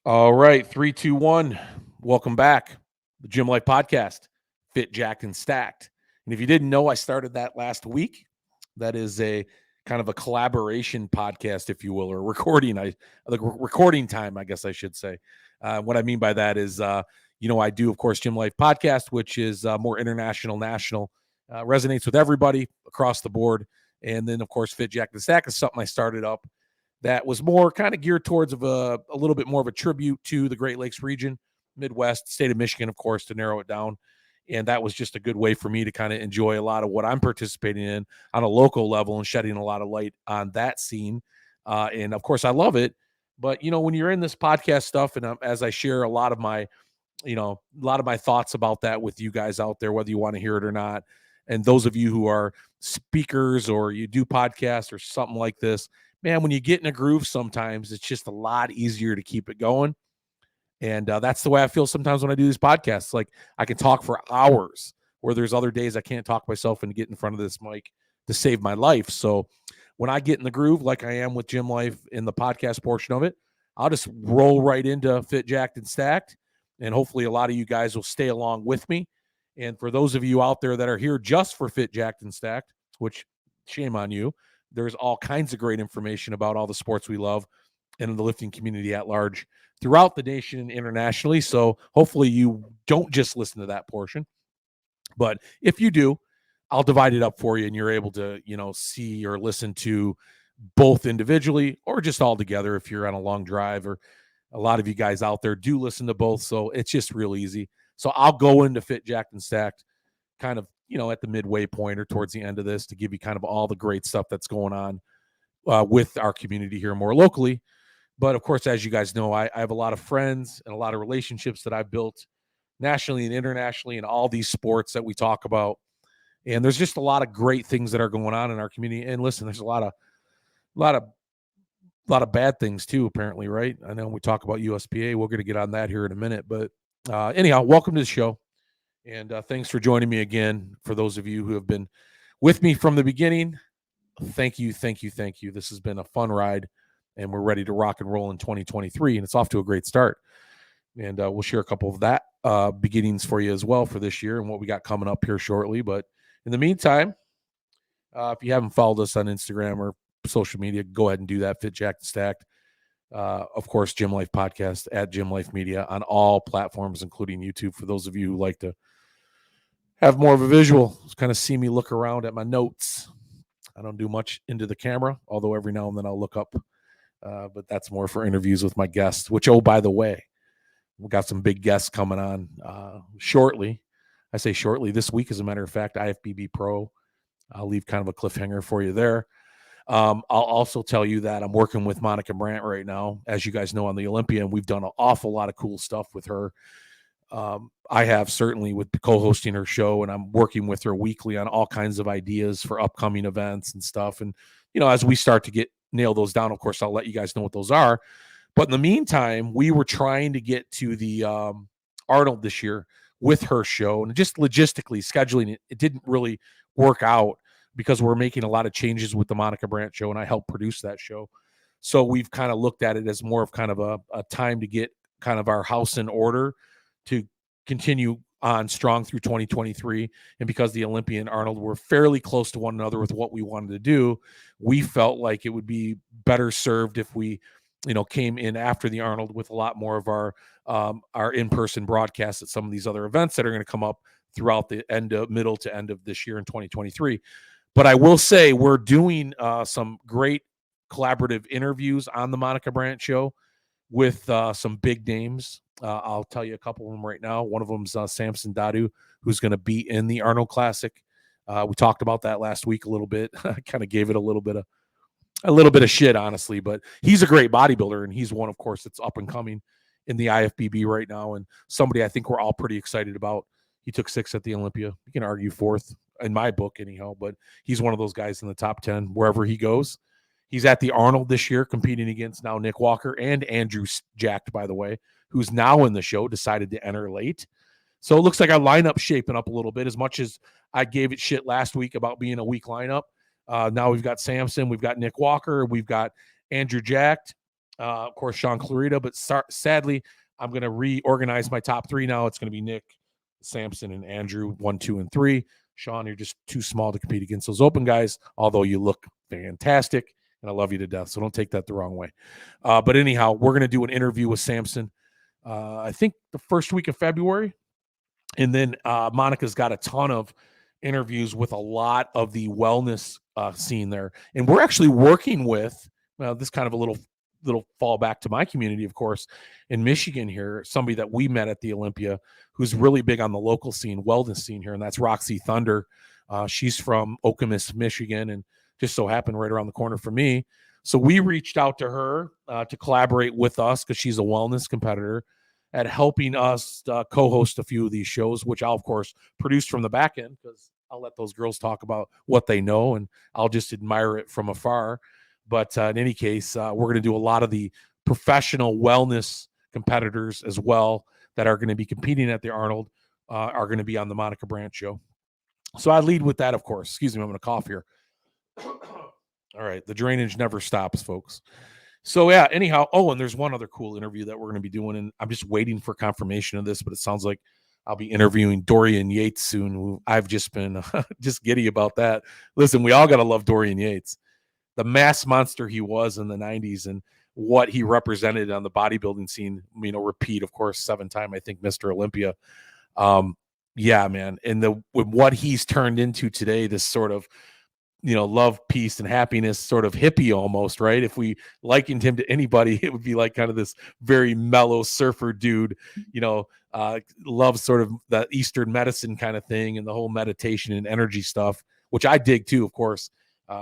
All right, 3, 2, 1. Welcome back. The Gym Life Podcast, Fit, Jacked, and Stacked. And if you didn't know, I started that last week. That is a kind of a collaboration podcast, if you will, or recording. Recording time, I guess I should say. What I mean by that is, I do, of course, Gym Life Podcast, which is more international, national, resonates with everybody across the board. And then, of course, Fit, Jacked, and Stacked is something I started up that was more kind of geared towards of a little bit more of a tribute to the Great Lakes region, Midwest, state of Michigan, of course, to narrow it down. And that was just a good way for me to kind of enjoy a lot of what I'm participating in on a local level and shedding a lot of light on that scene. And of course, I love it. But when you're in this podcast stuff, and as I share a lot of my thoughts about that with you guys out there, whether you want to hear it or not, and those of you who are speakers or you do podcasts or something like this, man, when you get in a groove, sometimes it's just a lot easier to keep it going. And that's the way I feel sometimes when I do these podcasts. Like I can talk for hours, where there's other days I can't talk myself and get in front of this mic to save my life. So when I get in the groove, like I am with Gym Life in the podcast portion of it, I'll just roll right into Fit, Jacked, and Stacked. And hopefully a lot of you guys will stay along with me. And for those of you out there that are here just for Fit, Jacked, and Stacked, which shame on you, there's all kinds of great information about all the sports we love and the lifting community at large throughout the nation and internationally. So hopefully you don't just listen to that portion. But if you do, I'll divide it up for you and you're able to, see or listen to both individually or just all together if you're on a long drive, or a lot of you guys out there do listen to both. So it's just real easy. So I'll go into Fit, Jacked, and Stacked kind of, at the midway point or towards the end of this to give you kind of all the great stuff that's going on with our community here more locally. But of course, as you guys know, I have a lot of friends and a lot of relationships that I've built nationally and internationally in all these sports that we talk about. And there's just a lot of great things that are going on in our community. And listen, there's a lot of bad things too, apparently, right? I know we talk about USPA. We're going to get on that here in a minute. But anyhow, welcome to the show. And thanks for joining me again. For those of you who have been with me from the beginning, thank you. This has been a fun ride, and we're ready to rock and roll in 2023, and it's off to a great start. And we'll share a couple of that beginnings for you as well for this year and what we got coming up here shortly. But in the meantime, if you haven't followed us on Instagram or social media, go ahead and do that. Fit, Jacked, and Stacked. Of course, Gym Life Podcast at Gym Life Media on all platforms, including YouTube, for those of you who like to have more of a visual, kind of see me look around at my notes. I don't do much into the camera, although every now and then I'll look up. But that's more for interviews with my guests, which, oh, by the way, we've got some big guests coming on shortly. I say shortly, this week, as a matter of fact, IFBB Pro. I'll leave kind of a cliffhanger for you there. I'll also tell you that I'm working with Monica Brandt right now, as you guys know, on the Olympia, and we've done an awful lot of cool stuff with her. I have certainly with co-hosting her show, and I'm working with her weekly on all kinds of ideas for upcoming events and stuff. And, as we start to nail those down, of course, I'll let you guys know what those are. But in the meantime, we were trying to get to the Arnold this year with her show, and just logistically scheduling it didn't really work out because we're making a lot of changes with the Monica Brandt show, and I helped produce that show. So we've kind of looked at it as more of kind of a time to get kind of our house in order to continue on strong through 2023. And because the Olympia and Arnold were fairly close to one another with what we wanted to do, we felt like it would be better served if we, came in after the Arnold with a lot more of our in-person broadcasts at some of these other events that are going to come up throughout the middle to end of this year in 2023. But I will say we're doing some great collaborative interviews on the Monica Brandt show with some big names. I'll tell you a couple of them right now. One of them is Samson Dadu, who's going to be in the Arnold Classic. We talked about that last week a little bit. I kind of gave it a little bit of shit, honestly, but he's a great bodybuilder, and he's one, of course, that's up and coming in the IFBB right now, and somebody I think we're all pretty excited about. He took 6th at the Olympia. You can argue 4th in my book anyhow, but he's one of those guys in the top 10 wherever he goes. He's at the Arnold this year competing against now Nick Walker and Andrew Jacked, by the way, who's now in the show, decided to enter late. So it looks like our lineup's shaping up a little bit. As much as I gave it shit last week about being a weak lineup, now we've got Samson, we've got Nick Walker, we've got Andrew Jacked, Of course, Sean Clarita, but sadly, I'm going to reorganize my top 3 now. It's going to be Nick, Samson, and Andrew, 1, 2, and 3. Sean, you're just too small to compete against those open guys, although you look fantastic, and I love you to death, so don't take that the wrong way. But anyhow, we're going to do an interview with Samson, I think the first week of February, and then Monica's got a ton of interviews with a lot of the wellness scene there, and we're actually working with this kind of a little fallback to my community, of course, in Michigan here, somebody that we met at the Olympia who's really big on the local scene, wellness scene here, and that's Roxy Thunder. She's from Okemos, Michigan, and just so happened right around the corner from me. So we reached out to her to collaborate with us because she's a wellness competitor at helping us co-host a few of these shows, which I'll, of course, produce from the back end because I'll let those girls talk about what they know, and I'll just admire it from afar. But in any case, we're going to do a lot of the professional wellness competitors as well that are going to be competing at the Arnold are going to be on the Monica Brandt show. So I lead with that, of course. Excuse me, I'm going to cough here. All right, the drainage never stops, folks. So yeah, anyhow, and there's one other cool interview that we're going to be doing, and I'm just waiting for confirmation of this, but it sounds like I'll be interviewing Dorian Yates soon. I've just been just giddy about that. Listen, we all got to love Dorian Yates. The mass monster he was in the 90s and what he represented on the bodybuilding scene, repeat, of course, 7-time, I think, Mr. Olympia. Yeah, man. And what he's turned into today, this sort of, love, peace, and happiness sort of hippie almost, right? If we likened him to anybody, it would be like kind of this very mellow surfer dude, loves sort of the Eastern medicine kind of thing and the whole meditation and energy stuff, which I dig too, of course.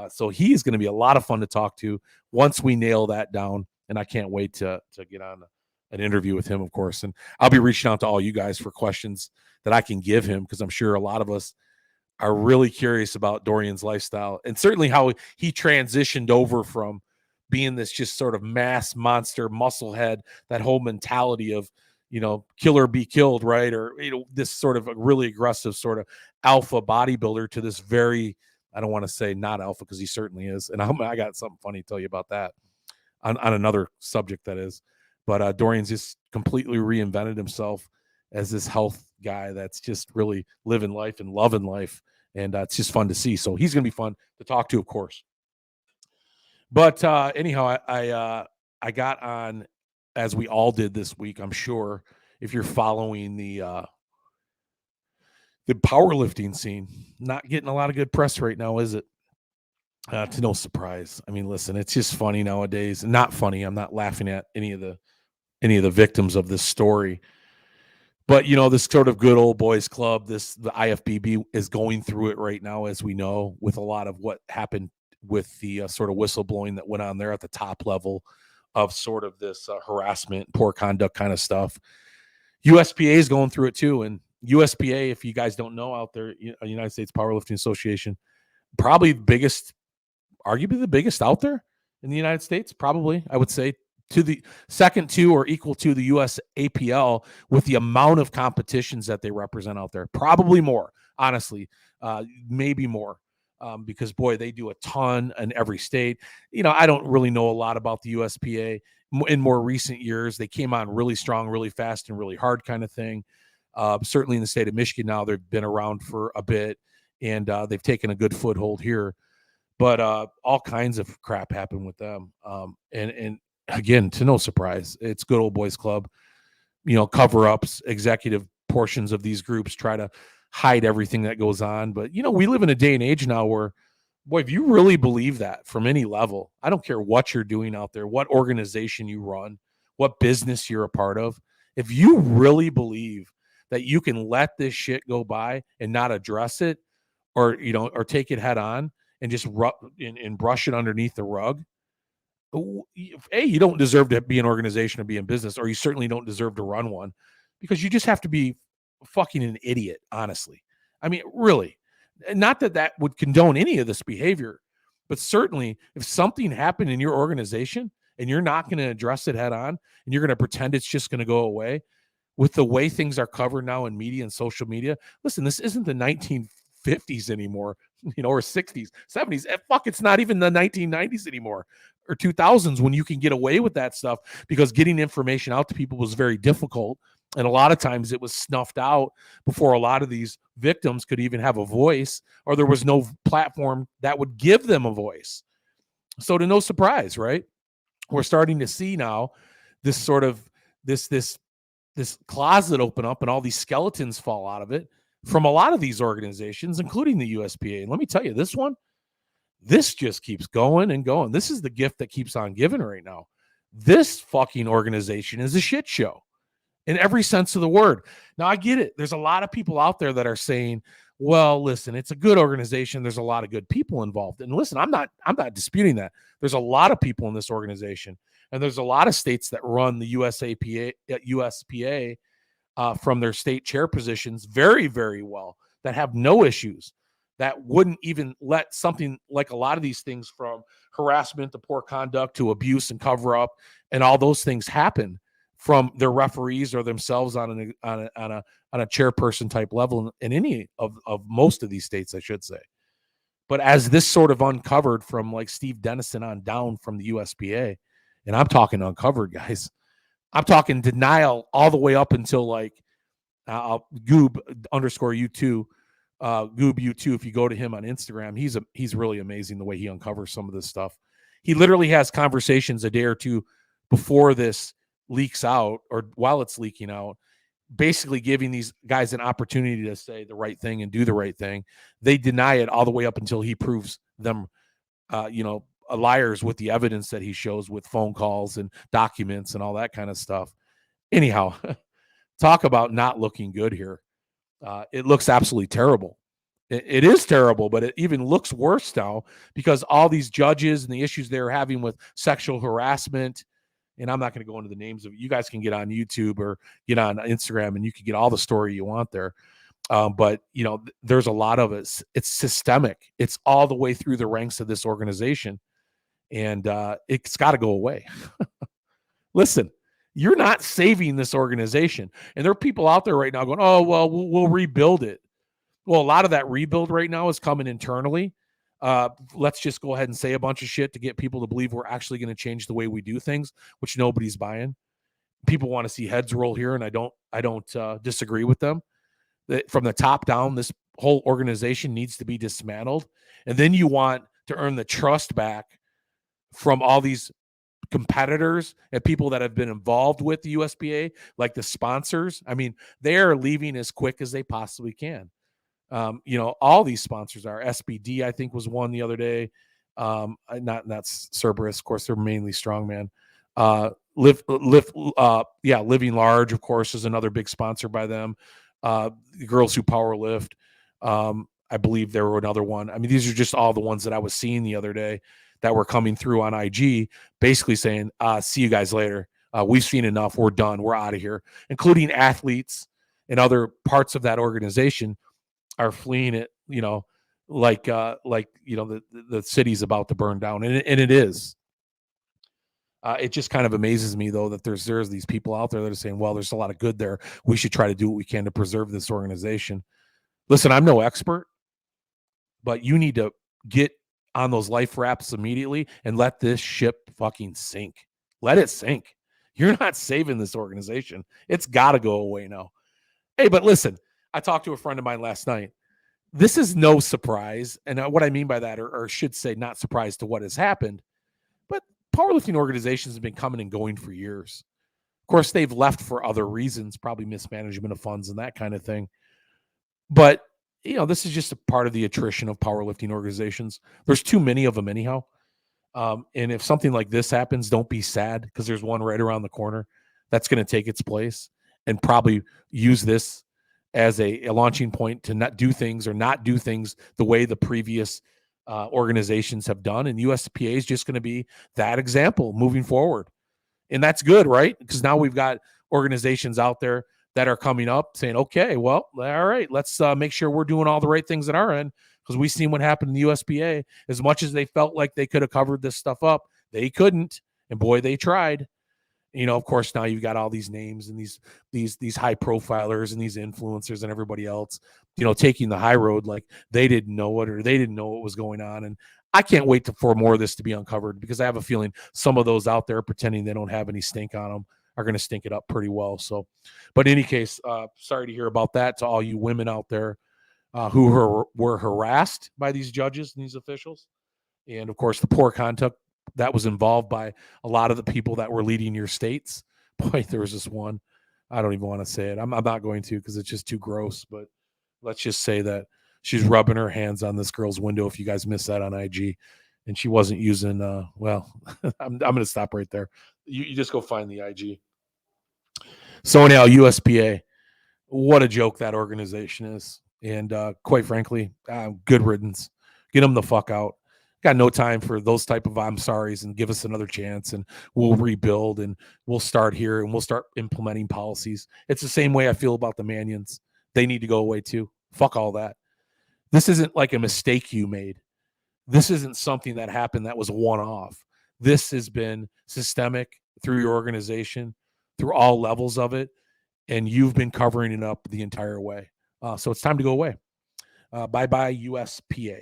So he is going to be a lot of fun to talk to once we nail that down. And I can't wait to get on an interview with him, of course. And I'll be reaching out to all you guys for questions that I can give him, because I'm sure a lot of us are really curious about Dorian's lifestyle and certainly how he transitioned over from being this just sort of mass monster muscle head, that whole mentality of, kill or be killed, right? Or, this sort of a really aggressive sort of alpha bodybuilder to this very, I don't want to say not alpha because he certainly is. And I got something funny to tell you about that on another subject that is. But Dorian's just completely reinvented himself as this health guy that's just really living life and loving life. And it's just fun to see. So he's going to be fun to talk to, of course. But anyhow, I got on, as we all did this week, I'm sure, if you're following the powerlifting scene, not getting a lot of good press right now, is it? To no surprise. I mean, listen, it's just funny nowadays. Not funny. I'm not laughing at any of the victims of this story. But, this sort of good old boys club, the IFBB is going through it right now, as we know, with a lot of what happened with the sort of whistleblowing that went on there at the top level of sort of this harassment, poor conduct kind of stuff. USPA is going through it too. And USPA, if you guys don't know out there, United States Powerlifting Association, probably arguably the biggest out there in the United States, probably, I would say, to the second to or equal to the USAPL with the amount of competitions that they represent out there. Probably more, honestly, maybe more, because, boy, they do a ton in every state. I don't really know a lot about the USPA. In more recent years, they came on really strong, really fast, and really hard kind of thing. Certainly in the state of Michigan now, they've been around for a bit, and they've taken a good foothold here. But all kinds of crap happened with them. And again, to no surprise, it's good old boys club, cover-ups, executive portions of these groups try to hide everything that goes on. But, we live in a day and age now where, boy, if you really believe that from any level, I don't care what you're doing out there, what organization you run, what business you're a part of, if you really believe that you can let this shit go by and not address it or take it head on and just and brush it underneath the rug, you don't deserve to be an organization or be in business, or you certainly don't deserve to run one, because you just have to be fucking an idiot, honestly. I mean, really. Not that would condone any of this behavior, but certainly if something happened in your organization and you're not going to address it head on and you're going to pretend it's just going to go away, with the way things are covered now in media and social media, listen, this isn't the 1950s anymore, or 60s, 70s. Fuck, it's not even the 1990s anymore. or 2000s when you can get away with that stuff because getting information out to people was very difficult. And a lot of times it was snuffed out before a lot of these victims could even have a voice, or there was no platform that would give them a voice. So to no surprise, right? We're starting to see now this sort of this closet open up and all these skeletons fall out of it from a lot of these organizations, including the USPA. And let me tell you, this just keeps going and going. This is the gift that keeps on giving right now. This fucking organization is a shit show in every sense of the word. Now, I get it. There's a lot of people out there that are saying, well, listen, it's a good organization. There's a lot of good people involved. And listen, I'm not disputing that. There's a lot of people in this organization, and there's a lot of states that run the USPA from their state chair positions very, very well, that have no issues, that wouldn't even let something like a lot of these things, from harassment to poor conduct to abuse and cover up and all those things, happen from their referees or themselves on a chairperson type level in any of most of these states, I should say. But as this sort of uncovered from like Steve Dennison on down from the USPA, and I'm talking uncovered, guys, I'm talking denial all the way up until like Goob _U2, Goob U2. If you go to him on Instagram, he's really amazing the way he uncovers some of this stuff. He literally has conversations a day or two before this leaks out, or while it's leaking out, basically giving these guys an opportunity to say the right thing and do the right thing. They deny it all the way up until he proves them, liars with the evidence that he shows with phone calls and documents and all that kind of stuff. Anyhow, talk about not looking good here. It looks absolutely terrible. It is terrible, but it even looks worse now because all these judges and the issues they're having with sexual harassment, and I'm not going to go into the names of it. You guys can get on YouTube or get on Instagram and you can get all the story you want there. But, there's a lot of it. It's systemic. It's all the way through the ranks of this organization. And it's got to go away. Listen, you're not saving this organization. And there are people out there right now going, oh, well, we'll rebuild it. Well, a lot of that rebuild right now is coming internally. Let's just go ahead and say a bunch of shit to get people to believe we're actually going to change the way we do things, which nobody's buying. People want to see heads roll here, and I don't disagree with them. That from the top down, this whole organization needs to be dismantled, and then you want to earn the trust back from all these competitors and people that have been involved with the USPA, like the sponsors. I mean, they are leaving as quick as they possibly can. All these sponsors are. SBD, I think, was one the other day. Not Cerberus, of course, they're mainly strongman. Living Large, of course, is another big sponsor by them. The Girls Who Power Lift, I believe there were another one. I mean, these are just all the ones that I was seeing the other day that were coming through on IG, basically saying, see you guys later. We've seen enough. We're done. We're out of here, including athletes and other parts of that organization are fleeing it, the city's about to burn down. And it is. It just kind of amazes me, though, that there's these people out there that are saying, well, there's a lot of good there. We should try to do what we can to preserve this organization. Listen, I'm no expert, but you need to get on those life rafts immediately and let this ship fucking sink. Let it sink. You're not saving this organization. It's got to go away now. Hey, but listen, I talked to a friend of mine last night. This is no surprise. And what I mean by that, or should say not surprise to what has happened, but powerlifting organizations have been coming and going for years. Of course, they've left for other reasons, probably mismanagement of funds and that kind of thing. But, this is just a part of the attrition of powerlifting organizations. There's too many of them anyhow. And if something like this happens, don't be sad, because there's one right around the corner that's going to take its place and probably use this as a launching point to not do things the way the previous organizations have done. And USPA is just going to be that example moving forward. And that's good, right? Because now we've got organizations out there that are coming up saying, okay, well, all right, let's make sure we're doing all the right things at our end, because we've seen what happened in the USPA. As much as they felt like they could have covered this stuff up, they couldn't. And boy, they tried. Of course, now you've got all these names and these high profilers and these influencers and everybody else, taking the high road like they didn't know it, or they didn't know what was going on. And I can't wait for more of this to be uncovered, because I have a feeling some of those out there pretending they don't have any stink on them are going to stink it up pretty well. So, but in any case, sorry to hear about that to all you women out there who were harassed by these judges and these officials. And of course, the poor conduct that was involved by a lot of the people that were leading your states. Boy, there was this one. I don't even want to say it. I'm not going to, because it's just too gross. But let's just say that she's rubbing her hands on this girl's window, if you guys missed that on IG. And she wasn't using, well, I'm going to stop right there. You just go find the IG. So anyhow, USPA, what a joke that organization is. And quite frankly, good riddance. Get them the fuck out. Got no time for those type of I'm sorries, and give us another chance and we'll rebuild and we'll start here and we'll start implementing policies. It's the same way I feel about the Manions. They need to go away too. Fuck all that. This isn't like a mistake you made. This isn't something that happened that was one-off. This has been systemic through your organization, through all levels of it, and you've been covering it up the entire way. So it's time to go away. Bye-bye, USPA.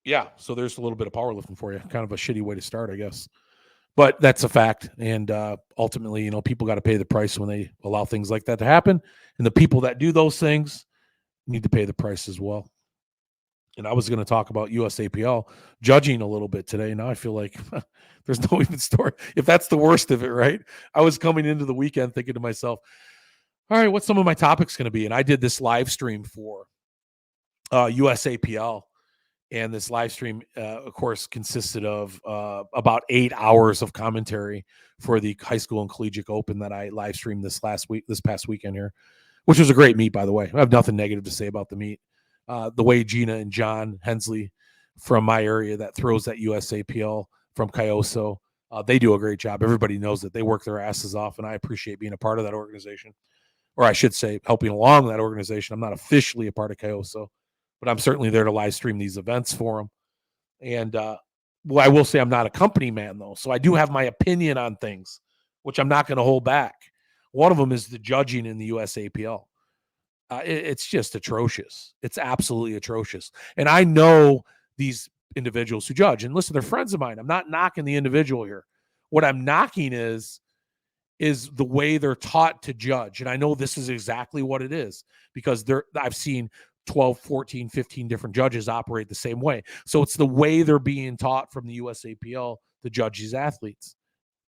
Yeah, so there's a little bit of powerlifting for you. Kind of a shitty way to start, I guess. But that's a fact. And ultimately, people got to pay the price when they allow things like that to happen. And the people that do those things need to pay the price as well. And I was going to talk about USAPL judging a little bit today. Now I feel like there's no even story. If that's the worst of it, right? I was coming into the weekend thinking to myself, all right, what's some of my topics going to be? And I did this live stream for USAPL. And this live stream, of course, consisted of about 8 hours of commentary for the high school and collegiate open that I live streamed this past weekend here, which was a great meet, by the way. I have nothing negative to say about the meet. The way Gina and John Hensley from my area that throws that USAPL from Cayoso, they do a great job. Everybody knows that they work their asses off, and I appreciate being a part of that organization. Or I should say, helping along that organization. I'm not officially a part of Cayoso, but I'm certainly there to live stream these events for them. And I will say I'm not a company man, though. So I do have my opinion on things, which I'm not going to hold back. One of them is the judging in the USAPL. It's just atrocious. It's absolutely atrocious. And I know these individuals who judge. And listen, they're friends of mine. I'm not knocking the individual here. What I'm knocking is the way they're taught to judge. And I know this is exactly what it is, because I've seen 12, 14, 15 different judges operate the same way. So it's the way they're being taught from the USAPL to judge these athletes.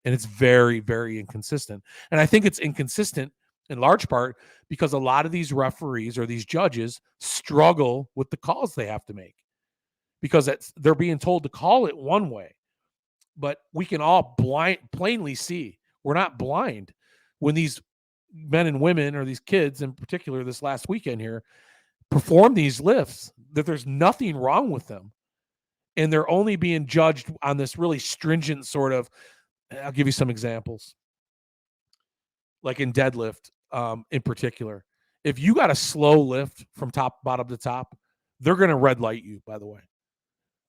And it's very, very inconsistent. And I think it's inconsistent in large part because a lot of these referees or these judges struggle with the calls they have to make, because they're being told to call it one way. But we can all plainly see, we're not blind, when these men and women, or these kids in particular this last weekend here, perform these lifts, that there's nothing wrong with them. And they're only being judged on this really stringent sort of, I'll give you some examples. Like in deadlift, in particular, if you got a slow lift from bottom to top, they're going to red light you, by the way.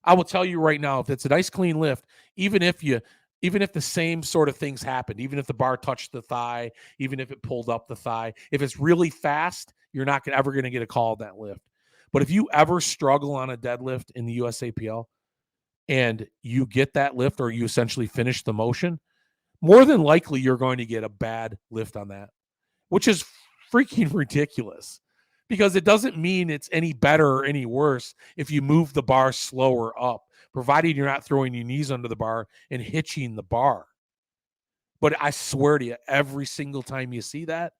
I will tell you right now, if it's a nice clean lift, even if the same sort of things happened, even if the bar touched the thigh, even if it pulled up the thigh, if it's really fast, you're not ever going to get a call on that lift. But if you ever struggle on a deadlift in the USAPL and you get that lift, or you essentially finish the motion, more than likely you're going to get a bad lift on that, which is freaking ridiculous, because it doesn't mean it's any better or any worse if you move the bar slower up, provided you're not throwing your knees under the bar and hitching the bar. But I swear to you, every single time you see that,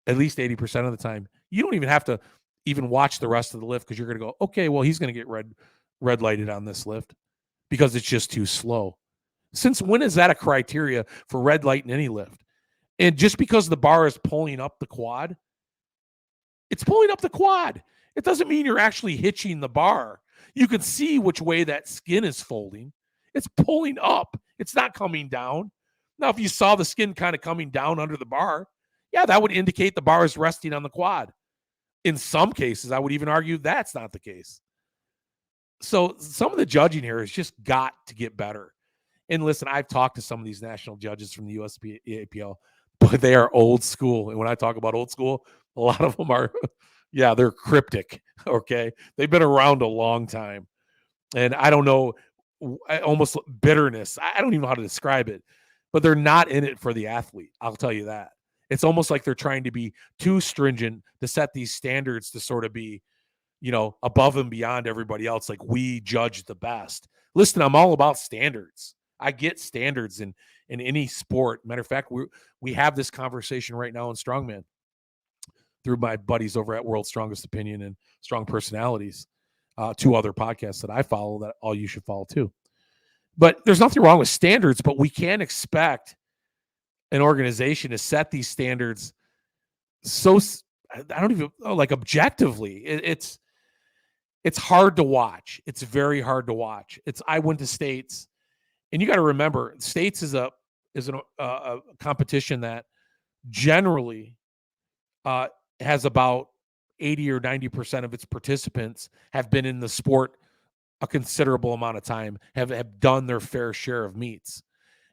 at least 80% of the time, you don't even have to even watch the rest of the lift, because you're going to go, okay, well, he's going to get red lighted on this lift because it's just too slow. Since when is that a criteria for red light in any lift? And just because the bar is pulling up the quad, it's pulling up the quad. It doesn't mean you're actually hitching the bar. You can see which way that skin is folding. It's pulling up. It's not coming down. Now, if you saw the skin kind of coming down under the bar, yeah, that would indicate the bar is resting on the quad. In some cases, I would even argue that's not the case. So some of the judging here has just got to get better. And listen, I've talked to some of these national judges from the USPA, but they are old school. And when I talk about old school, a lot of them are Yeah, they're cryptic. Okay. They've been around a long time. And I don't know, almost bitterness. I don't even know how to describe it, but they're not in it for the athlete. I'll tell you that. It's almost like they're trying to be too stringent to set these standards to sort of be, above and beyond everybody else. Like we judge the best. Listen, I'm all about standards. I get standards in any sport. Matter of fact, we have this conversation right now in strongman through my buddies over at World's Strongest Opinion and Strong Personalities, two other podcasts that I follow that all you should follow too. But there's nothing wrong with standards, but we can't expect an organization to set these standards so, I don't even like objectively. It's hard to watch. It's very hard to watch. I went to states, and you got to remember, states is a competition that generally has about 80 or 90% of its participants have been in the sport a considerable amount of time, have done their fair share of meets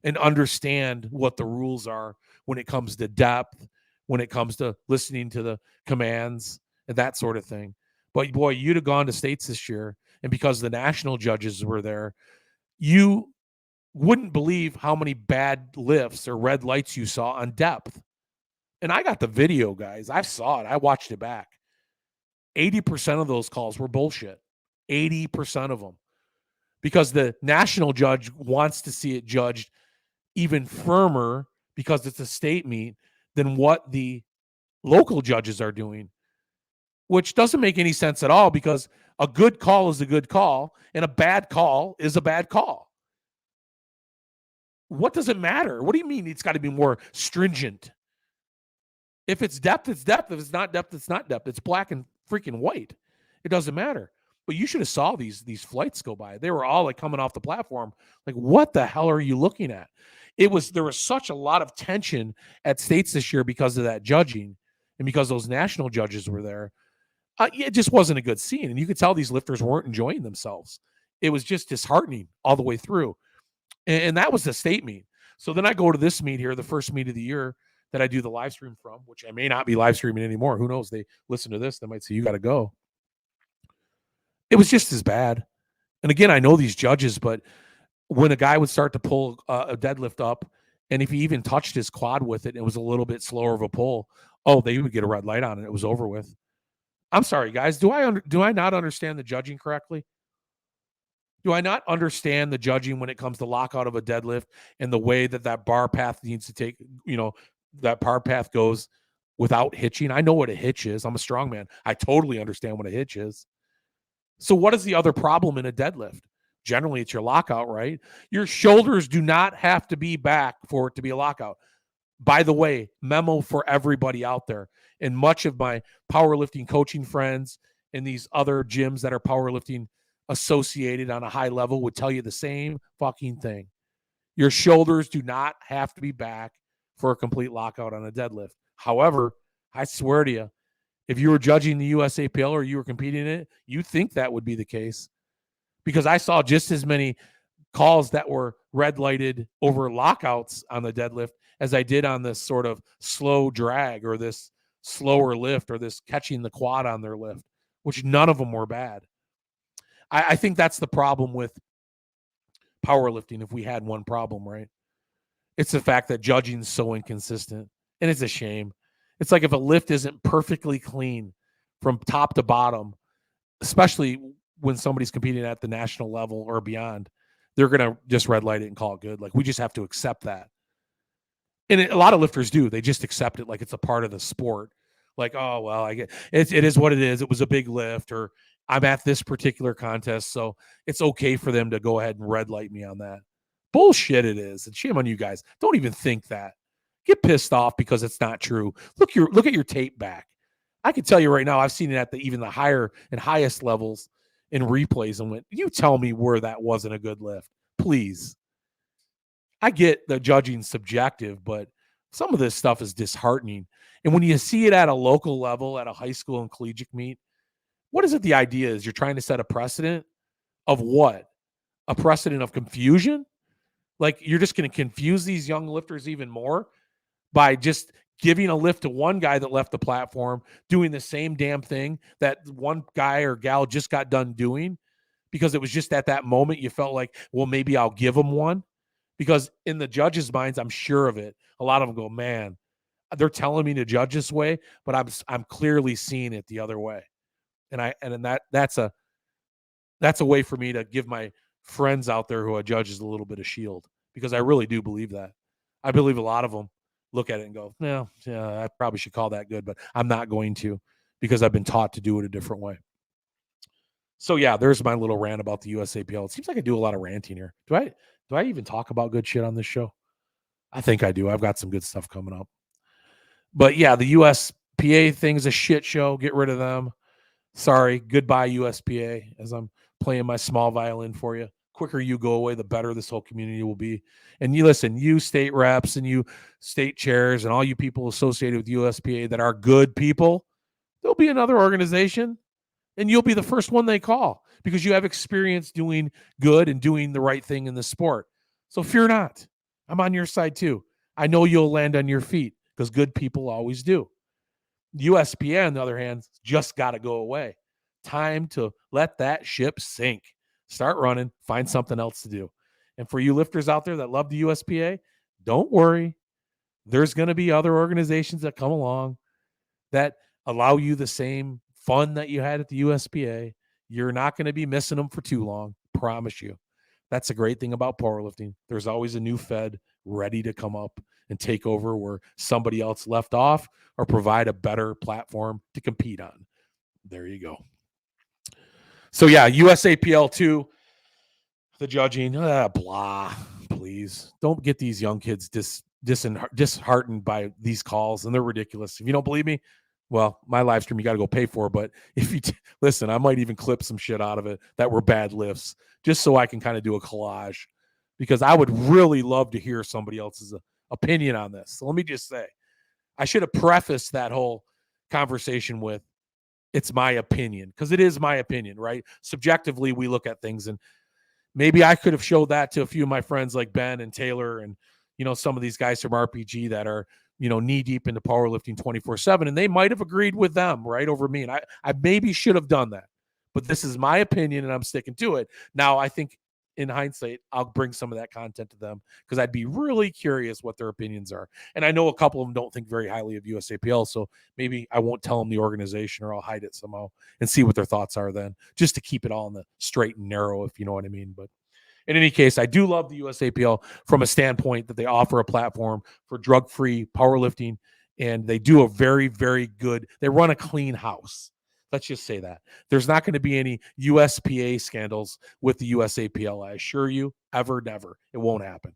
and understand what the rules are when it comes to depth, when it comes to listening to the commands and that sort of thing. But boy, you'd have gone to states this year, and because the national judges were there, you wouldn't believe how many bad lifts or red lights you saw on depth. And I got the video, guys. I saw it. I watched it back. 80% of those calls were bullshit. 80% of them. Because the national judge wants to see it judged even firmer because it's a state meet than what the local judges are doing, which doesn't make any sense at all, because a good call is a good call and a bad call is a bad call. What does it matter? What do you mean it's got to be more stringent? If it's depth, it's depth. If it's not depth, it's not depth. It's black and freaking white. It doesn't matter. But you should have saw these flights go by. They were all like coming off the platform. Like, what the hell are you looking at? There was such a lot of tension at states this year because of that judging and because those national judges were there. It just wasn't a good scene. And you could tell these lifters weren't enjoying themselves. It was just disheartening all the way through. And that was the state meet. So then I go to this meet here, the first meet of the year that I do the live stream from, which I may not be live streaming anymore. Who knows? They listen to this. They might say, you got to go. It was just as bad. And again, I know these judges, but when a guy would start to pull a deadlift up, and if he even touched his quad with it, and it was a little bit slower of a pull, they would get a red light on it. It was over with. I'm sorry, guys. Do I not understand the judging correctly? Do I not understand the judging when it comes to lockout of a deadlift and the way that bar path needs to take, that bar path goes without hitching? I know what a hitch is. I'm a strongman. I totally understand what a hitch is. So what is the other problem in a deadlift? Generally, it's your lockout, right? Your shoulders do not have to be back for it to be a lockout. By the way, memo for everybody out there, and much of my powerlifting coaching friends and these other gyms that are powerlifting associated on a high level would tell you the same fucking thing. Your shoulders do not have to be back for a complete lockout on a deadlift. However, I swear to you, if you were judging the USAPL or you were competing in it, you think that would be the case, because I saw just as many calls that were red lighted over lockouts on the deadlift as I did on this sort of slow drag or this slower lift or this catching the quad on their lift, which none of them were bad. I think that's the problem with powerlifting. If we had one problem, right? It's the fact that judging is so inconsistent, and it's a shame. It's like if a lift isn't perfectly clean from top to bottom, especially when somebody's competing at the national level or beyond, they're going to just red light it and call it good. Like, we just have to accept that. And a lot of lifters do. They just accept it like it's a part of the sport. Like, oh, well, I get it is what it is. It was a big lift, or I'm at this particular contest, so it's okay for them to go ahead and red light me on that. Bullshit it is. And shame on you guys. Don't even think that. Get pissed off because it's not true. Look at your tape back. I can tell you right now, I've seen it at even the higher and highest levels in replays and went, you tell me where that wasn't a good lift, please. I get the judging subjective, but some of this stuff is disheartening. And when you see it at a local level, at a high school and collegiate meet, what is it the idea is? You're trying to set a precedent of what? A precedent of confusion? Like, you're just going to confuse these young lifters even more by just giving a lift to one guy that left the platform, doing the same damn thing that one guy or gal just got done doing, because it was just at that moment you felt like, well, maybe I'll give them one. Because in the judges' minds, I'm sure of it, a lot of them go, man, they're telling me to judge this way, but I'm clearly seeing it the other way. And that's a way for me to give my friends out there who are judges a little bit of shield, because I really do believe that. I believe a lot of them look at it and go, no, yeah, I probably should call that good, but I'm not going to, because I've been taught to do it a different way. So yeah, there's my little rant about the USAPL. It seems like I do a lot of ranting here. Do I even talk about good shit on this show? I think I do. I've got some good stuff coming up. But yeah, the USPA thing's a shit show. Get rid of them. Sorry. Goodbye, USPA, as I'm playing my small violin for you. Quicker you go away, the better this whole community will be. And you listen, you state reps and you state chairs and all you people associated with USPA that are good people, there'll be another organization and you'll be the first one they call, because you have experience doing good and doing the right thing in the sport. So fear not. I'm on your side too. I know you'll land on your feet, because good people always do. USPA, on the other hand, just got to go away. Time to let that ship sink. Start running, find something else to do. And for you lifters out there that love the USPA, don't worry. There's going to be other organizations that come along that allow you the same fun that you had at the USPA. You're not going to be missing them for too long. Promise you. That's a great thing about powerlifting. There's always a new Fed ready to come up and take over where somebody else left off, or provide a better platform to compete on. There you go. So yeah, USAPL 2, the judging, blah, please. Don't get these young kids disheartened by these calls, and they're ridiculous. If you don't believe me, well, my live stream you got to go pay for, but if you listen, I might even clip some shit out of it that were bad lifts, just so I can kind of do a collage, because I would really love to hear somebody else's opinion on this. So let me just say, I should have prefaced that whole conversation with, it's my opinion, because it is my opinion, right? Subjectively, we look at things, and maybe I could have showed that to a few of my friends like Ben and Taylor and, some of these guys from RPG that are, knee deep into powerlifting 24/7, and they might have agreed with them right over me. And I maybe should have done that, but this is my opinion and I'm sticking to it. Now, I think in hindsight, I'll bring some of that content to them, because I'd be really curious what their opinions are. And I know a couple of them don't think very highly of USAPL, so maybe I won't tell them the organization, or I'll hide it somehow and see what their thoughts are then, just to keep it all in the straight and narrow, if you know what I mean. But in any case, I do love the USAPL from a standpoint that they offer a platform for drug-free powerlifting, and they do a very, very good, they run a clean house. Let's just say that. There's not going to be any USPA scandals with the USAPL, I assure you, ever, never. It won't happen.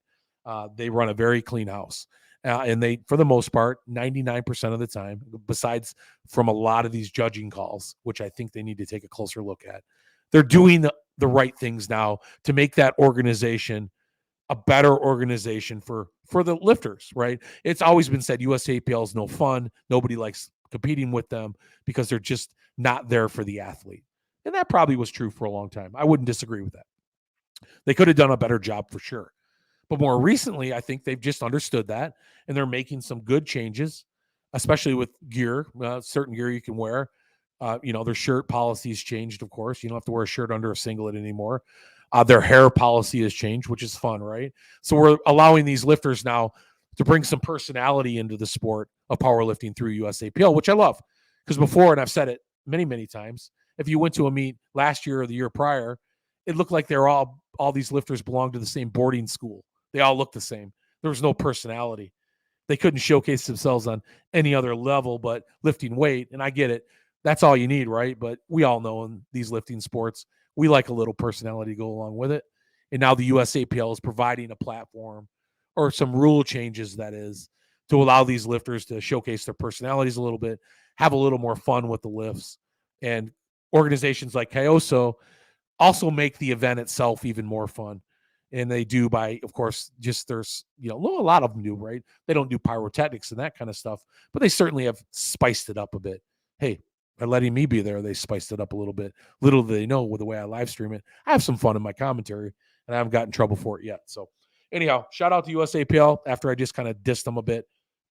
They run a very clean house. And they, for the most part, 99% of the time, besides from a lot of these judging calls, which I think they need to take a closer look at, they're doing the right things now to make that organization a better organization for the lifters, right? It's always been said USAPL is no fun. Nobody likes competing with them because they're just not there for the athlete. And that probably was true for a long time. I wouldn't disagree with that. They could have done a better job for sure. But more recently, I think they've just understood that, and they're making some good changes, especially with gear, certain gear you can wear. Their shirt policy has changed, of course. You don't have to wear a shirt under a singlet anymore. Their hair policy has changed, which is fun, right? So we're allowing these lifters now to bring some personality into the sport of powerlifting through USAPL, which I love. Because before, and I've said it many, many times, if you went to a meet last year or the year prior, it looked like they're all these lifters belonged to the same boarding school. They all looked the same. There was no personality. They couldn't showcase themselves on any other level but lifting weight. And I get it. That's all you need, right? But we all know in these lifting sports, we like a little personality to go along with it. And now the USAPL is providing a platform, or some rule changes, that is, to allow these lifters to showcase their personalities a little bit, have a little more fun with the lifts. And organizations like Kyoso also make the event itself even more fun. And they do by, of course, just there's, a lot of them do, right? They don't do pyrotechnics and that kind of stuff, but they certainly have spiced it up a bit. Hey, by letting me be there, they spiced it up a little bit. Little do they know, with the way I live stream it, I have some fun in my commentary, and I haven't gotten in trouble for it yet. So anyhow, shout out to USAPL after I just kind of dissed them a bit.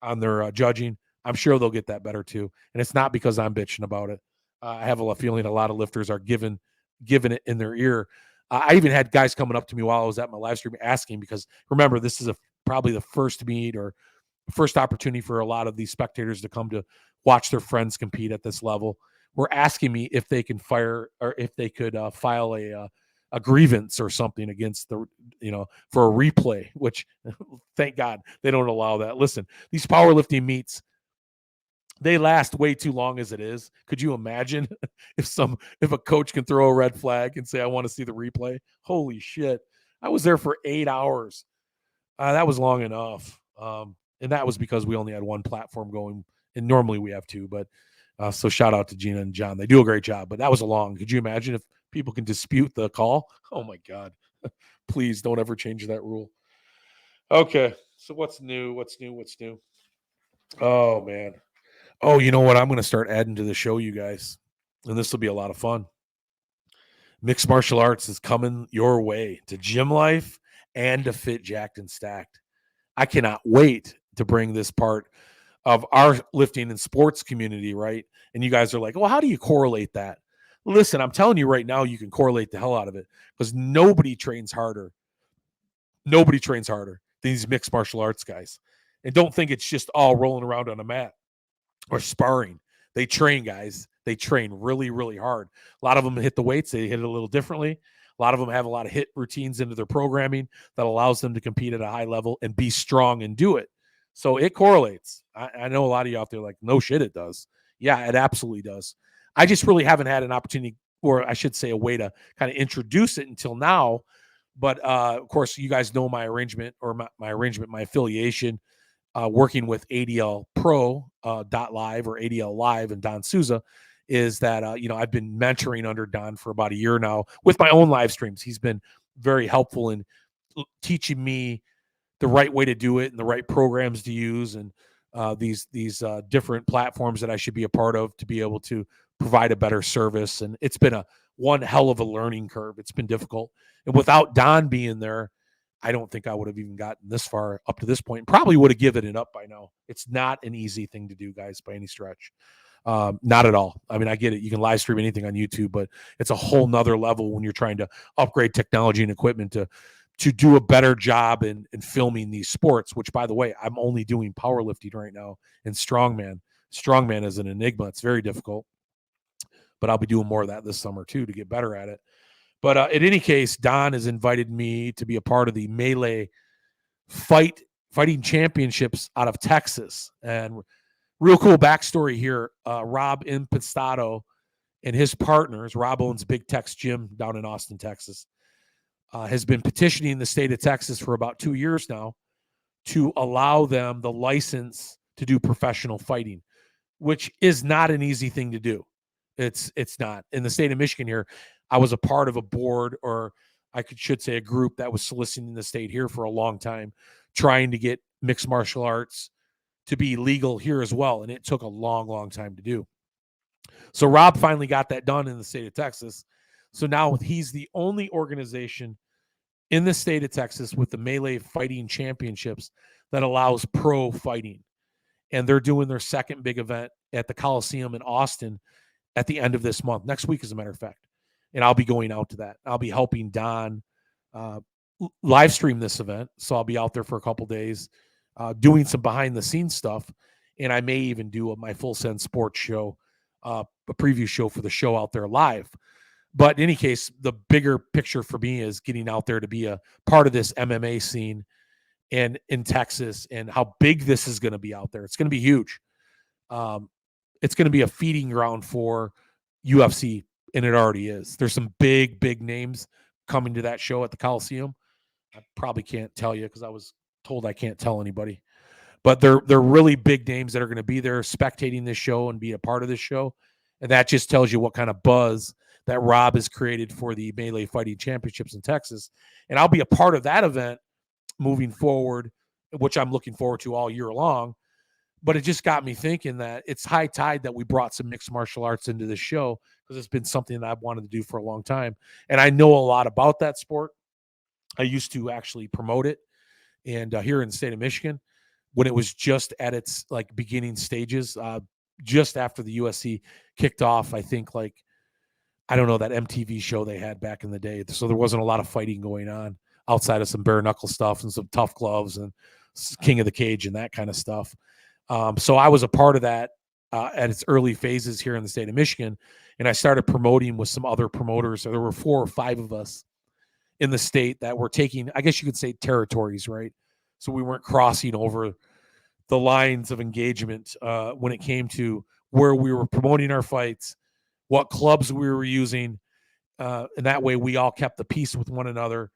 on their judging. I'm sure they'll get that better too. And it's not because I'm bitching about it. I have a feeling a lot of lifters are given it in their ear. I even had guys coming up to me while I was at my live stream asking, because remember, this is probably the first meet or first opportunity for a lot of these spectators to come to watch their friends compete at this level. Were asking me if they can file a grievance or something against the, for a replay, which thank God they don't allow that. Listen, these powerlifting meets, they last way too long as it is. Could you imagine if a coach can throw a red flag and say, I want to see the replay? Holy shit. I was there for 8 hours. That was long enough. And that was because we only had one platform going, and normally we have two, but so shout out to Gina and John. They do a great job, but that was long. Could you imagine if people can dispute the call? Oh my God. Please don't ever change that rule. Okay. So what's new? Oh man. Oh, you know what? I'm going to start adding to the show, you guys, and this will be a lot of fun. Mixed martial arts is coming your way to Gym Life and to Fit Jacked and Stacked. I cannot wait to bring this part of our lifting and sports community, right? And you guys are like, well, how do you correlate that? Listen, I'm telling you right now, you can correlate the hell out of it, because nobody trains harder. Nobody trains harder than these mixed martial arts guys. And don't think it's just all rolling around on a mat or sparring. They train, guys. They train really, really hard. A lot of them hit the weights. They hit it a little differently. A lot of them have a lot of hit routines into their programming that allows them to compete at a high level and be strong and do it. So it correlates. I know a lot of you out there like, no shit, it does. Yeah, it absolutely does. I just really haven't had an opportunity, or I should say a way to kind of introduce it until now. But of course, you guys know my arrangement, or my affiliation, working with ADL Pro .live or ADL Live and Don Souza, is that I've been mentoring under Don for about a year now with my own live streams. He's been very helpful in teaching me the right way to do it and the right programs to use, and these different platforms that I should be a part of to be able to provide a better service. And it's been one hell of a learning curve. It's been difficult, and without Don being there, I don't think I would have even gotten this far up to this point. Probably would have given it up by now. It's not an easy thing to do, guys, by any stretch. Not at all. I mean, I get it. You can live stream anything on YouTube, but it's a whole nother level when you're trying to upgrade technology and equipment to do a better job in filming these sports, which, by the way, I'm only doing powerlifting right now and strongman. Strongman is an enigma. It's very difficult, but I'll be doing more of that this summer too to get better at it. But in any case, Don has invited me to be a part of the Melee fighting championships out of Texas. And real cool backstory here. Rob Impastato and his partners, Rob owns Big Tex Gym down in Austin, Texas, has been petitioning the state of Texas for about 2 years now to allow them the license to do professional fighting, which is not an easy thing to do. It's not. In the state of Michigan here, I was a part of a board, or should say a group that was soliciting the state here for a long time, trying to get mixed martial arts to be legal here as well. And it took a long, long time to do. So Rob finally got that done in the state of Texas. So now he's the only organization in the state of Texas with the Melee Fighting Championships that allows pro fighting. And they're doing their second big event at the Coliseum in Austin at the end of this month, next week, as a matter of fact. And I'll be going out to that. I'll be helping Don live stream this event. So I'll be out there for a couple days doing some behind the scenes stuff. And I may even do my Full Send Sports show, a preview show for the show out there live. But in any case, the bigger picture for me is getting out there to be a part of this MMA scene and in Texas, and how big this is going to be out there. It's going to be huge. It's going to be a feeding ground for UFC, and it already is. There's some big, big names coming to that show at the Coliseum. I probably can't tell you because I was told I can't tell anybody. But they're really big names that are going to be there spectating this show and be a part of this show. And that just tells you what kind of buzz that Rob has created for the Melee Fighting Championships in Texas. And I'll be a part of that event moving forward, which I'm looking forward to all year long. But it just got me thinking that it's high tide that we brought some mixed martial arts into this show, because it's been something that I've wanted to do for a long time. And I know a lot about that sport. I used to actually promote it, and here in the state of Michigan. when it was just at its like beginning stages, just after the USC kicked off. I think like, I don't know, that MTV show they had back in the day. So there wasn't a lot of fighting going on outside of some bare knuckle stuff and some tough gloves and King of the Cage and that kind of stuff. So I was a part of that at its early phases here in the state of Michigan. And I started promoting with some other promoters. So there were 4 or 5 of us in the state that were taking, I guess you could say, territories, right? So we weren't crossing over the lines of engagement when it came to where we were promoting our fights, what clubs we were using. And that way we all kept the peace with one another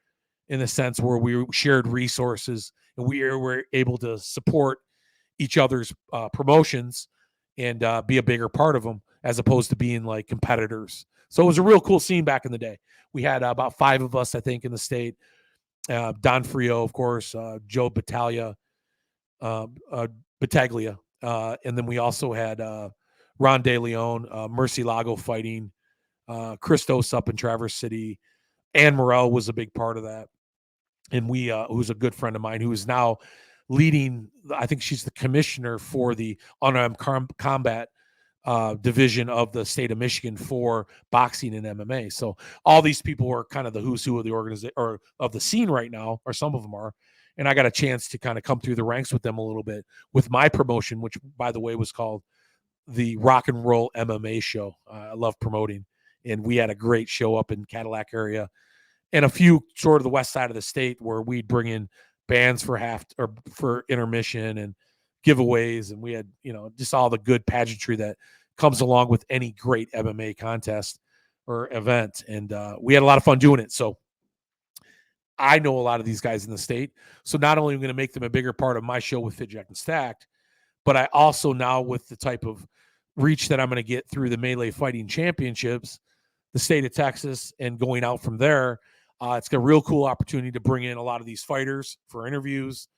in the sense where we shared resources and we were able to support each other's promotions and be a bigger part of them as opposed to being like competitors. So it was a real cool scene back in the day. We had about 5 of us, I think, in the state. Don Frio, of course, Joe Battaglia, and then we also had Ron De Leon, Mercy Lago fighting, Christos up in Traverse City. Ann Morrell was a big part of that. And we, who's a good friend of mine, who is now leading, I think she's the commissioner for the unarmed combat division of the state of Michigan for boxing and MMA. So all these people are kind of the who's who of the organization or of the scene right now, or some of them are. And I got a chance to kind of come through the ranks with them a little bit with my promotion, which, by the way, was called the Rock and Roll MMA Show. I love promoting. And we had a great show up in Cadillac area and a few sort of the west side of the state where we'd bring in bands for for intermission and giveaways. And we had, just all the good pageantry that comes along with any great MMA contest or event. And we had a lot of fun doing it. So I know a lot of these guys in the state. So not only am I going to make them a bigger part of my show with Fit Jack and Stacked, but I also now, with the type of reach that I'm going to get through the Melee Fighting Championships, the state of Texas, and going out from there, it's got a real cool opportunity to bring in a lot of these fighters for interviews,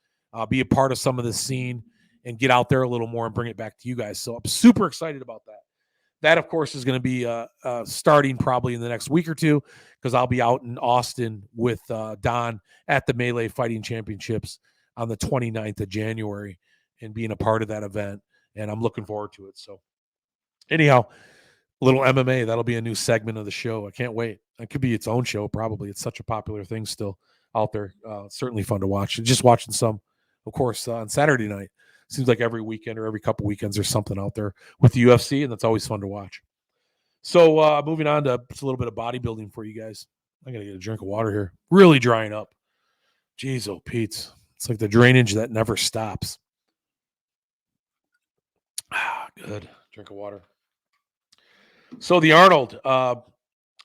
be a part of some of this scene, and get out there a little more and bring it back to you guys. So I'm super excited about that. That, of course, is going to be starting probably in the next week or two, because I'll be out in Austin with Don at the Melee Fighting Championships on the 29th of January and being a part of that event. And I'm looking forward to it. So anyhow, a little MMA, that'll be a new segment of the show. I can't wait. It could be its own show, probably. It's such a popular thing still out there. Certainly fun to watch. And just watching some, of course, on Saturday night. Seems like every weekend or every couple weekends there's something out there with the UFC, and that's always fun to watch. So moving on to just a little bit of bodybuilding for you guys. I got to get a drink of water here. Really drying up. Jeez, oh, Pete. It's like the drainage that never stops. Good. Drink of water. So the Arnold, I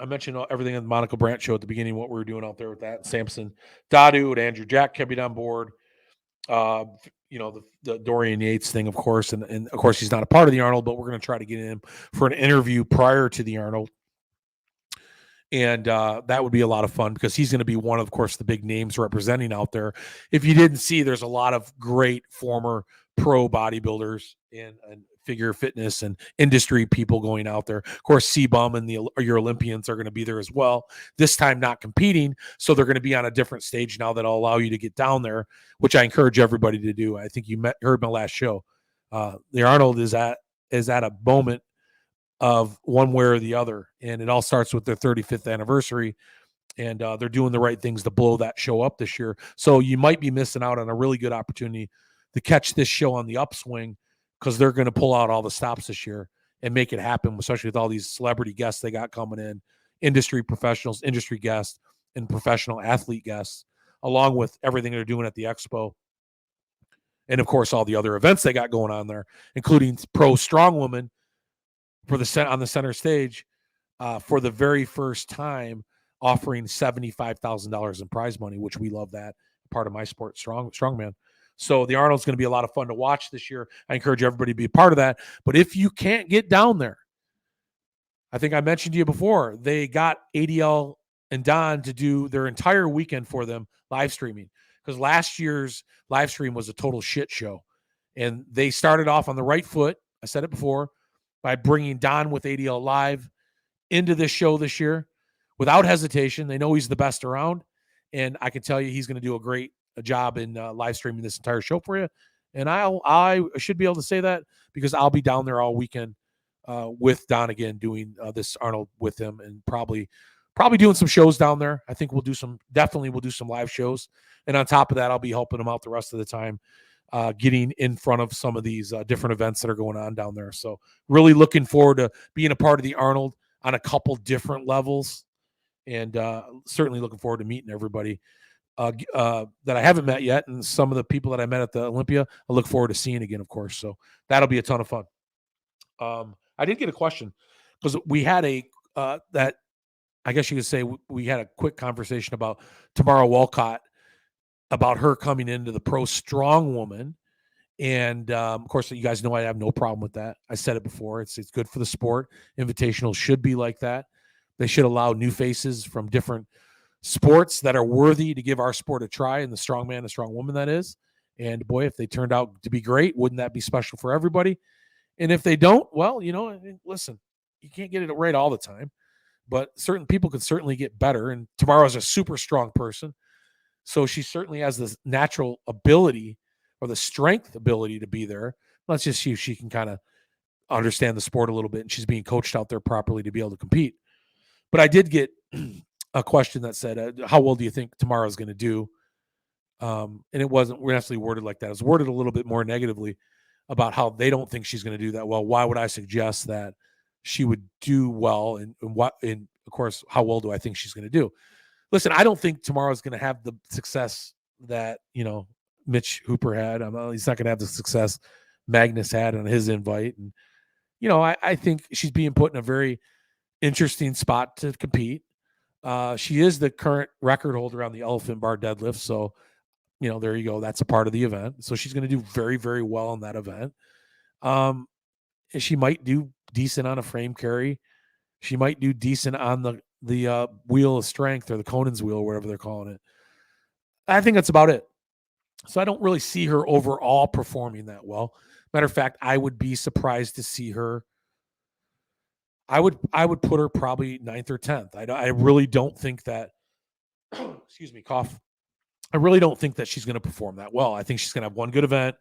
mentioned everything in the Monica Brandt show at the beginning, what we were doing out there with that. Samson Dadu and Andrew Jack kept on board. The Dorian Yates thing, of course, and of course he's not a part of the Arnold, but we're going to try to get him for an interview prior to the Arnold. And that would be a lot of fun because he's going to be one of course, the big names representing out there. If you didn't see, there's a lot of great former pro bodybuilders and figure fitness and industry people going out there. Of course, C-Bum and your Olympians are going to be there as well. This time not competing, so they're going to be on a different stage now that'll allow you to get down there, which I encourage everybody to do. I think you heard my last show. The Arnold is at a moment of one way or the other, and it all starts with their 35th anniversary, and they're doing the right things to blow that show up this year. So you might be missing out on a really good opportunity to catch this show on the upswing, because they're going to pull out all the stops this year and make it happen, especially with all these celebrity guests they got coming in, industry professionals, industry guests, and professional athlete guests, along with everything they're doing at the expo. And, of course, all the other events they got going on there, including Pro Strongwomen on the center stage for the very first time, offering $75,000 in prize money, which we love that, part of my sport, strongman. So the Arnold's going to be a lot of fun to watch this year. I encourage everybody to be a part of that. But if you can't get down there, I think I mentioned to you before, they got ADL and Don to do their entire weekend for them live streaming, because last year's live stream was a total shit show. And they started off on the right foot, I said it before, by bringing Don with ADL live into this show this year without hesitation. They know he's the best around. And I can tell you he's going to do a great job in live streaming this entire show for you. And I should be able to say that because I'll be down there all weekend with Don again doing this Arnold with him, and probably doing some shows down there. I think we'll do some live shows, and on top of that, I'll be helping him out the rest of the time, getting in front of some of these different events that are going on down there. So really looking forward to being a part of the Arnold on a couple different levels, and certainly looking forward to meeting everybody that I haven't met yet, and some of the people that I met at the Olympia, I look forward to seeing again, of course. So that'll be a ton of fun. I did get a question because we had that I guess you could say we had a quick conversation about Tamara Walcott, about her coming into the pro strong woman. And of course, you guys know I have no problem with that. I said it before. It's good for the sport. Invitational should be like that. They should allow new faces from different sports that are worthy to give our sport a try, and the strongman, the strong woman, that is. And boy, if they turned out to be great, wouldn't that be special for everybody? And if they don't, well, listen, you can't get it right all the time, but certain people can certainly get better. And Tamara's a super strong person, so she certainly has this natural ability or the strength ability to be there. Let's just see if she can kind of understand the sport a little bit, and she's being coached out there properly to be able to compete. But I did get a question that said, how well do you think Tamara's going to do? And it wasn't necessarily worded like that. It was worded a little bit more negatively about how they don't think she's going to do that well. Why would I suggest that she would do well? And of course, how well do I think she's going to do? Listen, I don't think Tamara's going to have the success that, Mitch Hooper had. He's not going to have the success Magnus had on his invite. And, I think she's being put in a very interesting spot to compete. She is the current record holder on the elephant bar deadlift. So, there you go. That's a part of the event. So she's going to do very, very well in that event. She might do decent on a frame carry. She might do decent on the wheel of strength, or the Conan's wheel, or whatever they're calling it. I think that's about it. So I don't really see her overall performing that well. Matter of fact, I would be surprised to see her. I would put her probably 9th or 10th. I really don't think that, excuse me, cough. I really don't think that she's going to perform that well. I think she's going to have one good event.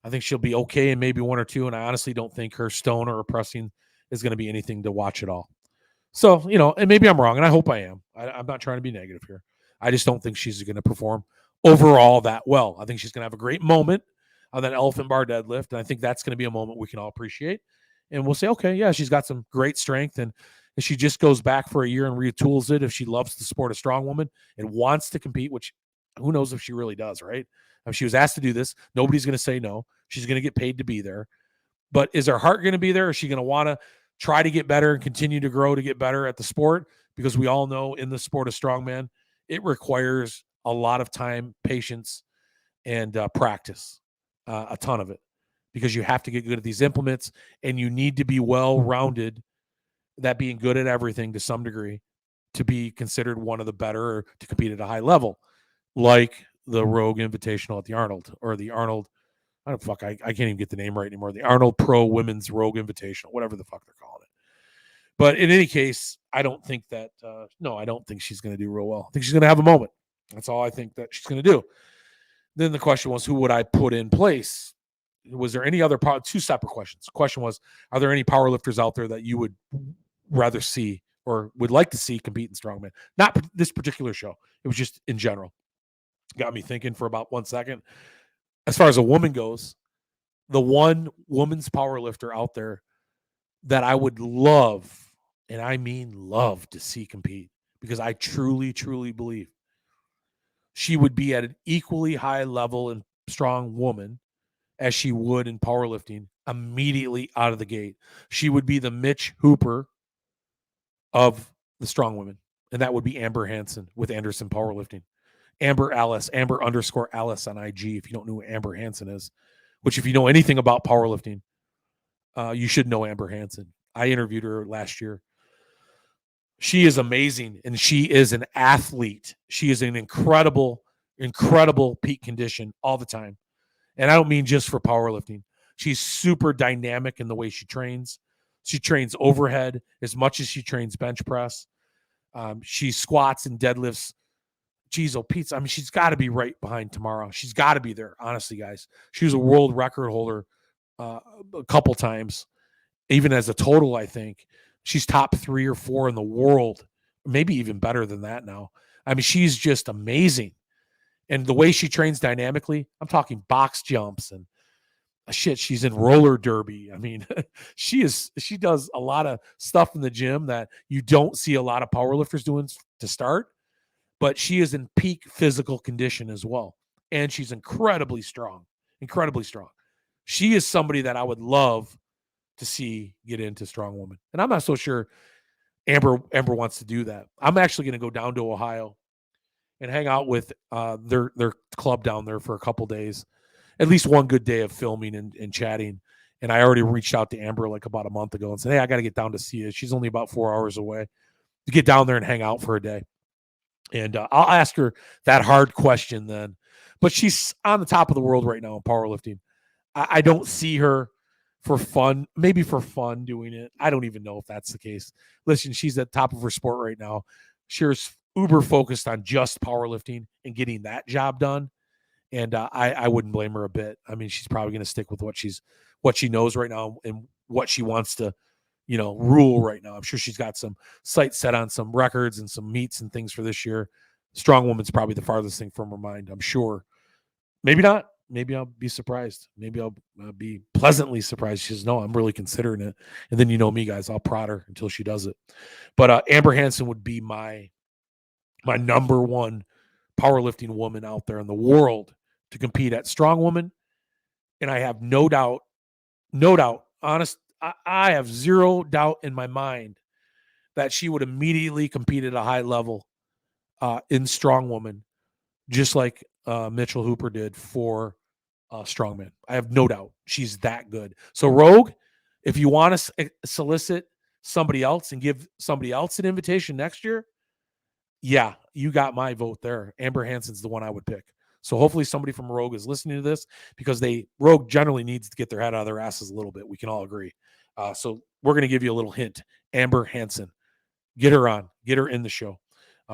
I think she'll be okay in maybe one or two. And I honestly don't think her stone or her pressing is going to be anything to watch at all. So, and maybe I'm wrong, and I hope I am. I'm not trying to be negative here. I just don't think she's going to perform overall that well. I think she's going to have a great moment on that elephant bar deadlift, and I think that's going to be a moment we can all appreciate. And we'll say, okay, yeah, she's got some great strength, and if she just goes back for a year and retools it, if she loves the sport of strong woman and wants to compete, which who knows if she really does, right? If she was asked to do this, nobody's going to say no. She's going to get paid to be there. But is her heart going to be there? Is she going to want to try to get better and continue to grow to get better at the sport? Because we all know in the sport of strongman, it requires a lot of time, patience, and practice, a ton of it, because you have to get good at these implements, and you need to be well-rounded, that being good at everything to some degree, to be considered one of the better, or to compete at a high level, like the Rogue Invitational at the Arnold, or the Arnold, I can't even get the name right anymore, the Arnold Pro Women's Rogue Invitational, whatever the fuck they're calling it. But in any case, I don't think that, I don't think she's going to do real well. I think she's going to have a moment. That's all I think that she's going to do. Then the question was, who would I put in place? Was there any other two separate questions? The question was, are there any powerlifters out there that you would rather see or would like to see compete in strongman? Not this particular show. It was just in general. Got me thinking for about 1 second. As far as a woman goes, the one woman's powerlifter out there that I would love, and I mean love, to see compete, because I truly, truly believe she would be at an equally high level in strong woman as she would in powerlifting immediately out of the gate. She would be the Mitch Hooper of the strong women, and that would be Amber Hansen with Anderson Powerlifting. Amber _ Alice on IG, if you don't know who Amber Hansen is, which if you know anything about powerlifting, you should know Amber Hansen. I interviewed her last year. She is amazing, and she is an athlete. She is an incredible, incredible peak condition all the time. And I don't mean just for powerlifting. She's super dynamic in the way she trains. She trains overhead as much as she trains bench press. She squats and deadlifts geez, oh, Pete, I mean, she's got to be right behind Tamara. She's got to be there, honestly, guys. She was a world record holder a couple times, even as a total, I think. She's top 3 or 4 in the world, maybe even better than that now. I mean, she's just amazing. And the way she trains dynamically, I'm talking box jumps and shit, she's in roller derby. I mean, she does a lot of stuff in the gym that you don't see a lot of powerlifters doing to start, but she is in peak physical condition as well. And she's incredibly strong, incredibly strong. She is somebody that I would love to see get into strong woman. And I'm not so sure Amber wants to do that. I'm actually going to go down to Ohio and hang out with their club down there for a couple days, at least one good day of filming and chatting. And I already reached out to Amber like about a month ago and said, hey, I got to get down to see you. She's only about 4 hours away, to get down there and hang out for a day. And I'll ask her that hard question then. But she's on the top of the world right now in powerlifting. I don't see her for fun, maybe for fun doing it. I don't even know if that's the case. Listen, she's at the top of her sport right now. She's uber focused on just powerlifting and getting that job done. And I wouldn't blame her a bit. I mean, she's probably going to stick with what she knows right now and what she wants to, rule right now. I'm sure she's got some sights set on some records and some meets and things for this year. Strong woman's probably the farthest thing from her mind, I'm sure. Maybe not. Maybe I'll be surprised. Maybe I'll be pleasantly surprised. She says, no, I'm really considering it. And then, me, guys, I'll prod her until she does it. But Amber Hansen would be my number one powerlifting woman out there in the world to compete at strong woman. And I have no doubt, I have zero doubt in my mind that she would immediately compete at a high level in strong woman, just like Mitchell Hooper did for strongman. I have no doubt she's that good. So Rogue, if you want to solicit somebody else and give somebody else an invitation next year, yeah, you got my vote there. Amber Hansen's the one I would pick. So hopefully somebody from Rogue is listening to this, because Rogue generally needs to get their head out of their asses a little bit. We can all agree. So we're going to give you a little hint. Amber Hansen, get her on, get her in the show.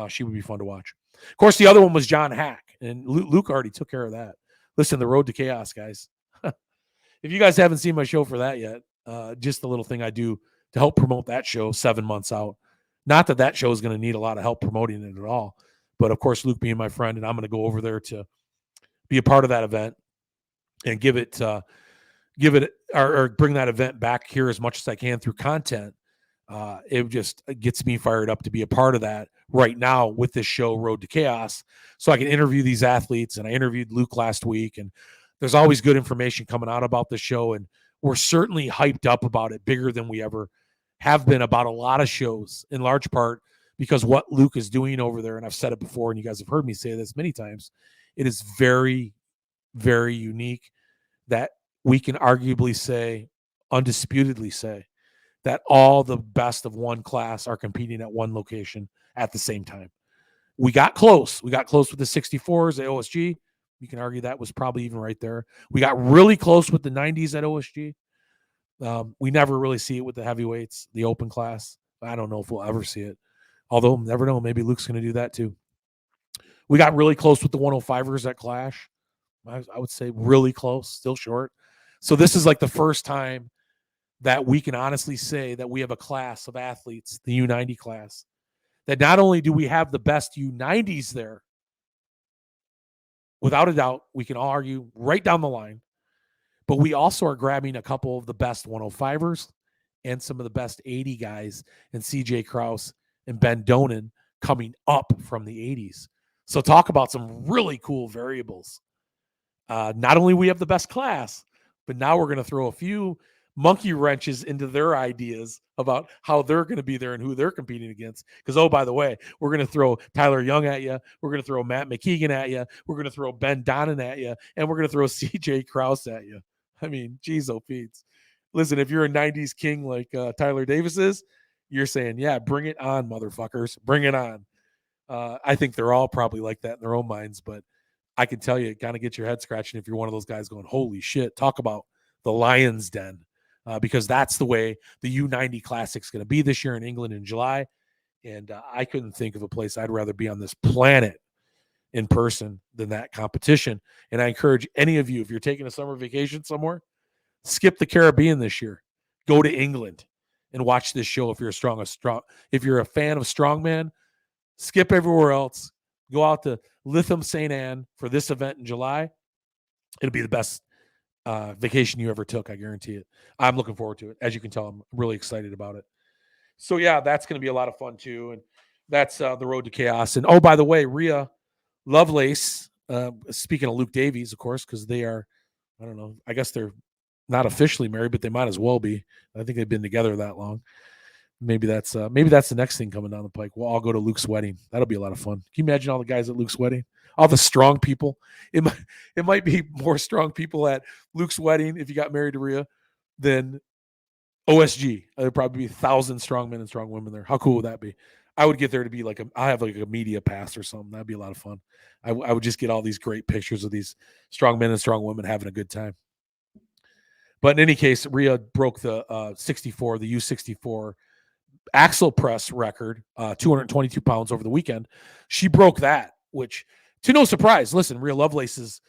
She would be fun to watch. Of course, the other one was John Hack, and Luke already took care of that. Listen, the Road to Chaos, guys. If you guys haven't seen my show for that yet, just the little thing I do to help promote that show 7 months out. Not that show is going to need a lot of help promoting it at all, but of course, Luke being my friend, and I'm going to go over there to be a part of that event and give it or bring that event back here as much as I can through content. It just gets me fired up to be a part of that right now with this show, Road to Chaos, so I can interview these athletes. And I interviewed Luke last week, and there's always good information coming out about the show. And we're certainly hyped up about it, bigger than we ever have been about a lot of shows, in large part because what Luke is doing over there. And I've said it before, and you guys have heard me say this many times. It is very, very unique that we can arguably say, undisputedly say, that all the best of one class are competing at one location at the same time. We got close. We got close with the 64s at OSG. You can argue that was probably even right there. We got really close with the 90s at OSG. We never really see it with the heavyweights, the open class. I don't know if we'll ever see it. Although, never know. Maybe Luke's going to do that too. We got really close with the 105ers at Clash. I would say really close, still short. So this is like the first time that we can honestly say that we have a class of athletes, the U90 class, that not only do we have the best U90s there, without a doubt, we can all argue right down the line, but we also are grabbing a couple of the best 105ers and some of the best 80 guys, and CJ Krause and Ben Donen coming up from the 80s. So talk about some really cool variables. Not only we have the best class, but now we're going to throw a few monkey wrenches into their ideas about how they're going to be there and who they're competing against. Because, oh, by the way, we're going to throw Tyler Young at you. We're going to throw Matt McKeegan at you. We're going to throw Ben Donen at you. And we're going to throw CJ Krause at you. I mean, geez, oh, Pete's. Listen, if you're a 90s king like Tyler Davis is, you're saying, yeah, bring it on, motherfuckers. Bring it on. I think they're all probably like that in their own minds, but I can tell you, it kind of gets your head scratching if you're one of those guys going, holy shit, talk about the Lion's Den, because that's the way the U90 Classic is going to be this year in England in July. And I couldn't think of a place I'd rather be on this planet in person than that competition. And I encourage any of you, if you're taking a summer vacation somewhere, skip the Caribbean this year. Go to England and watch this show if you're if you're a fan of strongman. Skip everywhere else. Go out to Lytham St. Anne for this event in July. It'll be the best vacation you ever took. I guarantee it. I'm looking forward to it. As you can tell, I'm really excited about it. So yeah, that's going to be a lot of fun too. And that's the road to chaos. And oh, by the way, Rhia Lovelace, speaking of Luke Davies, of course, because they are, I don't know, I guess they're not officially married, but they might as well be. I think they've been together that long. Maybe that's the next thing coming down the pike. We'll all go to Luke's wedding. That'll be a lot of fun. Can you imagine all the guys at Luke's wedding? All the strong people. It might be more strong people at Luke's wedding if you got married to Rhia than OSG. There'd probably be 1,000 strong men and strong women there. How cool would that be? I would get there to be I have like a media pass or something. That'd be a lot of fun. I would just get all these great pictures of these strong men and strong women having a good time. But in any case, Rhia broke the the U64 axle press record, 222 pounds over the weekend. She broke that, which, to no surprise, listen, Rhia Lovelace is,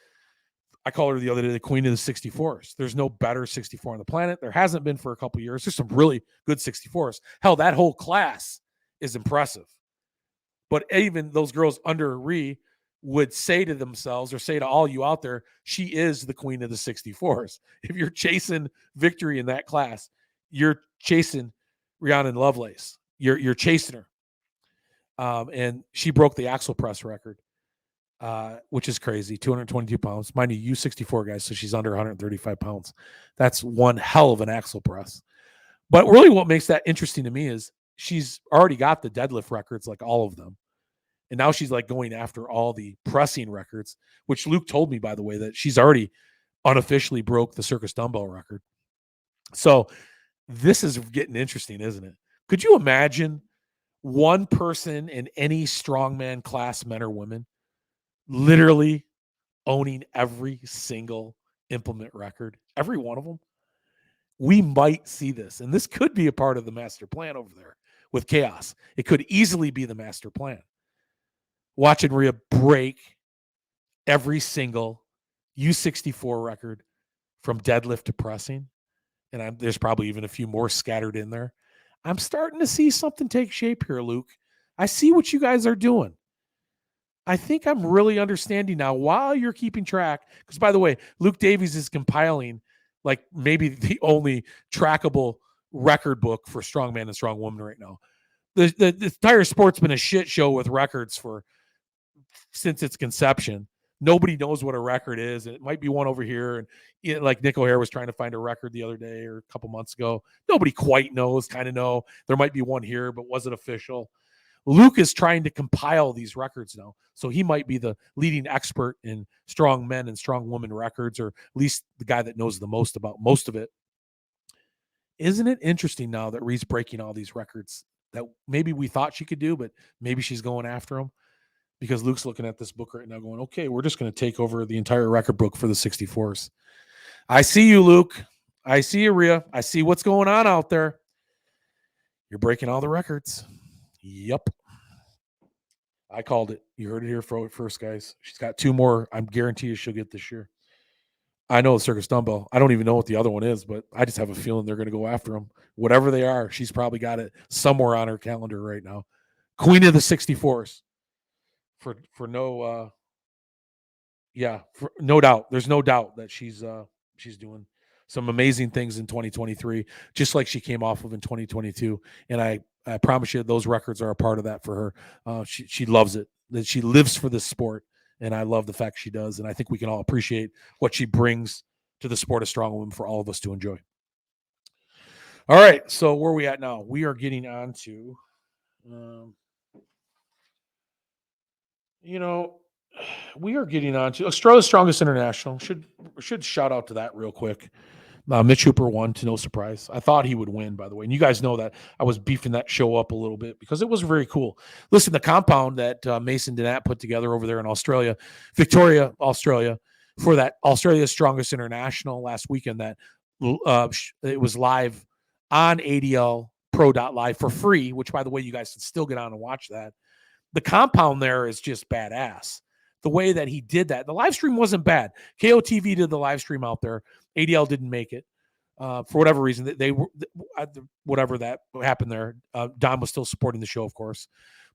I call her the other day, the queen of the 64s. There's no better 64 on the planet. There hasn't been for a couple years. There's some really good 64s. Hell, that whole class is impressive. But even those girls under Rhea would say to themselves, or say to all you out there, she is the queen of the 64s. If you're chasing victory in that class, you're chasing Rhia Lovelace. You're chasing her. And she broke the axle press record, which is crazy, 222 pounds. Mind you, U64 guys, so she's under 135 pounds. That's one hell of an axle press. But really what makes that interesting to me is she's already got the deadlift records, like all of them. And now she's like going after all the pressing records, which Luke told me, by the way, that she's already unofficially broke the circus dumbbell record. So this is getting interesting, isn't it? Could you imagine one person in any strongman class, men or women, literally owning every single implement record, every one of them? We might see this, and this could be a part of the master plan over there with chaos. It could easily be the master plan. Watching Rhia break every single U64 record from deadlift to pressing, and there's probably even a few more scattered in there. I'm starting to see something take shape here, Luke. I see what you guys are doing. I think I'm really understanding now while you're keeping track. Because, by the way, Luke Davies is compiling like maybe the only trackable record book for strongman and strong woman right now. The entire sport's been a shit show with records since its conception. Nobody knows what a record is. And it might be one over here. And like Nick O'Hare was trying to find a record the other day or a couple months ago. Nobody quite knows, kind of know. There might be one here, but wasn't official. Luke is trying to compile these records now. So he might be the leading expert in strong men and strong women records, or at least the guy that knows the most about most of it. Isn't it interesting now that Rhea's breaking all these records that maybe we thought she could do, but maybe she's going after them? Because Luke's looking at this book right now going, okay, we're just going to take over the entire record book for the 64s. I see you, Luke. I see you, Rhia. I see what's going on out there. You're breaking all the records. Yep. I called it. You heard it here first, guys. She's got 2 more. I'm guaranteed she'll get this year. I know the circus dumbbell. I don't even know what the other one is, but I just have a feeling they're going to go after them. Whatever they are, she's probably got it somewhere on her calendar right now. Queen of the 64s. For no no doubt. There's no doubt that she's doing some amazing things in 2023, just like she came off of in 2022. And I promise you those records are a part of that for her. She loves it. That she lives for this sport. And I love the fact she does. And I think we can all appreciate what she brings to the sport of strong women for all of us to enjoy. All right. So where are we at now? We are getting on to, we are getting on to Australia's Strongest International. Should shout out to that real quick. Mitch Hooper won, to no surprise. I thought he would win, by the way. And you guys know that I was beefing that show up a little bit because it was very cool. Listen, the compound that Mason Dinat put together over there in Australia, Victoria, Australia, for that Australia's Strongest International last weekend, that it was live on ADLPro.live for free, which, by the way, you guys can still get on and watch that. The compound there is just badass. the way that he did that. The live stream wasn't bad. KOTV did the live stream out there. ADL didn't make it for whatever reason. They were whatever that happened there. Don was still supporting the show, of course.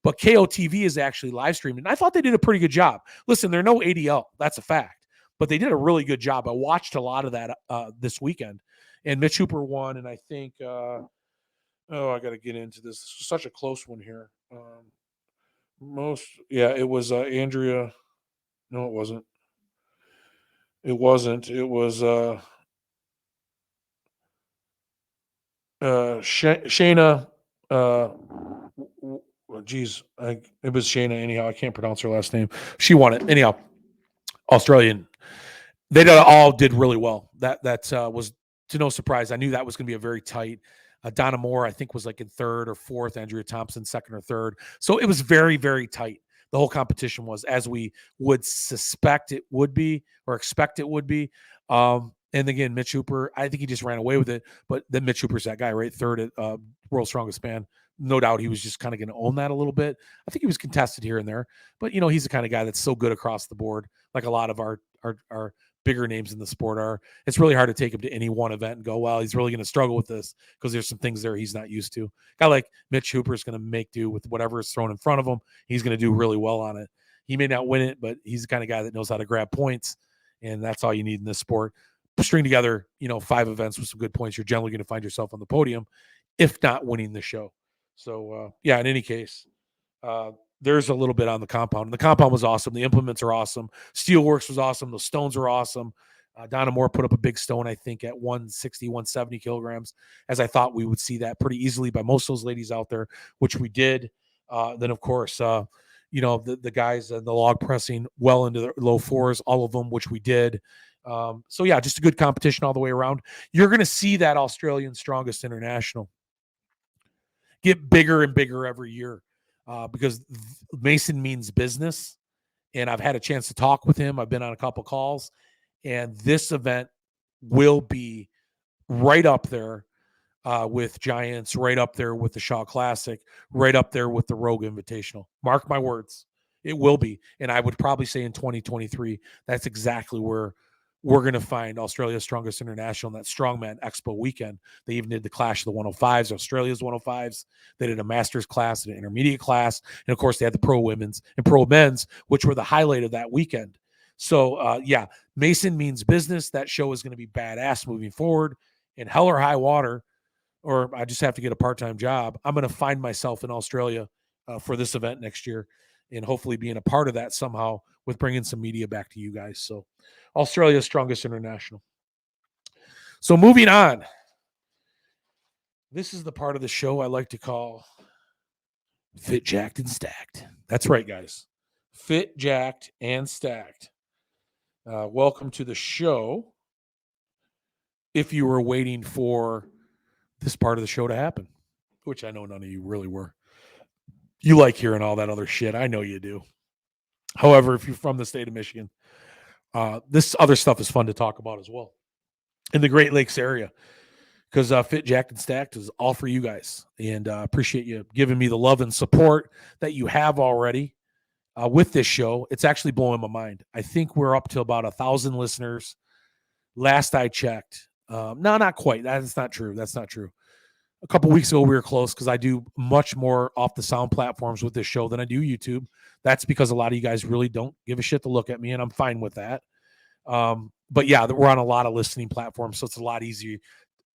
But KOTV is actually live streaming. And I thought they did a pretty good job. Listen, they're no ADL. That's a fact. But they did a really good job. I watched a lot of that this weekend. And Mitch Hooper won. And I think, I got to get into this. This is such a close one here. It was Andrea. No, it wasn't. It wasn't. It was Shayna. Geez, it was Shayna. Anyhow, I can't pronounce her last name. She won it. Anyhow, Australian. They all did really well. That was to no surprise. I knew that was going to be a very tight. Donna Moore, I think, was like in third or fourth. Andrea Thompson, second or third. So it was very, very tight. The whole competition was, as we would suspect it would be or expect it would be. And again, Mitch Hooper, I think he just ran away with it. But then Mitch Hooper's that guy, right? Third at World's Strongest Man. No doubt he was just kind of going to own that a little bit. I think he was contested here and there. But, he's the kind of guy that's so good across the board, like a lot of our bigger names in the sport are. It's really hard to take him to any one event and go, well, he's really going to struggle with this because there's some things there he's not used to. A guy like Mitch Hooper is going to make do with whatever is thrown in front of him. He's going to do really well on it. He may not win it, but he's the kind of guy that knows how to grab points, and that's all you need in this sport. String together, 5 events with some good points, you're generally going to find yourself on the podium, if not winning the show. So, in any case, there's a little bit on the compound. And the compound was awesome. The implements are awesome. Steelworks was awesome. The stones were awesome. Donna Moore put up a big stone, I think, at 160, 170 kilograms, as I thought we would see that pretty easily by most of those ladies out there, which we did. Then, of course, the guys in the log pressing well into the low fours, all of them, which we did. Just a good competition all the way around. You're going to see that Australian Strongest International get bigger and bigger every year. Because Mason means business, and I've had a chance to talk with him. I've been on a couple calls, and this event will be right up there with Giants, right up there with the Shaw Classic, right up there with the Rogue Invitational. Mark my words, it will be. And I would probably say in 2023, that's exactly where we're going to find Australia's Strongest International, that Strongman Expo weekend. They even did the Clash of the 105s, Australia's 105s. They did a master's class and an intermediate class. And, of course, they had the pro women's and pro men's, which were the highlight of that weekend. So, Mason means business. That show is going to be badass moving forward. In hell or high water, or I just have to get a part-time job, I'm going to find myself in Australia for this event next year, and hopefully being a part of that somehow with bringing some media back to you guys. So Australia's Strongest International. So moving on. This is the part of the show I like to call Fit, Jacked, and Stacked. That's right, guys. Fit, Jacked, and Stacked. Welcome to the show. If you were waiting for this part of the show to happen, which I know none of you really were. You like hearing all that other shit. I know you do. However, if you're from the state of Michigan, this other stuff is fun to talk about as well in the Great Lakes area, because Fit, Jacked, and Stacked is all for you guys. And appreciate you giving me the love and support that you have already with this show. It's actually blowing my mind. I think we're up to about 1,000 listeners. Last I checked. No, not quite. That's not true. A couple weeks ago, we were close because I do much more off the sound platforms with this show than I do YouTube. That's because a lot of you guys really don't give a shit to look at me, and I'm fine with that. But yeah, we're on a lot of listening platforms, so it's a lot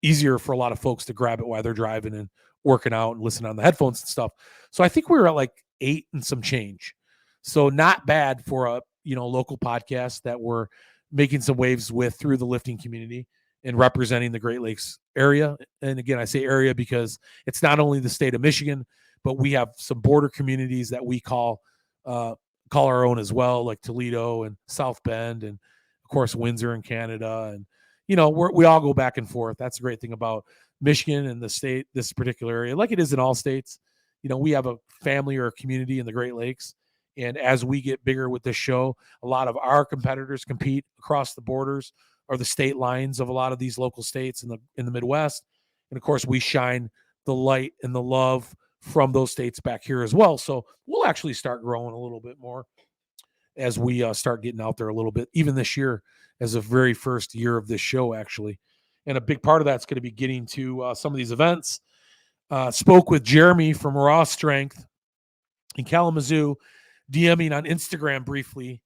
easier for a lot of folks to grab it while they're driving and working out and listening on the headphones and stuff. So I think we were at like 8 and some change. So not bad for a local podcast that we're making some waves with through the lifting community and representing the Great Lakes area. And again, I say area because it's not only the state of Michigan, but we have some border communities that we call our own as well, like Toledo and South Bend, and of course Windsor in Canada. And we all go back and forth. That's the great thing about Michigan and the state, this particular area, like it is in all states. We have a family or a community in the Great Lakes. And as we get bigger with this show, a lot of our competitors compete across the borders or the state lines of a lot of these local states in the Midwest. And of course, we shine the light and the love from those states back here as well. So we'll actually start growing a little bit more. as we start getting out there a little bit, even this year as the very first year of this show, actually. And a big part of that's going to be getting to some of these events. Spoke with Jeremy from Raw Strength in Kalamazoo, DMing on Instagram briefly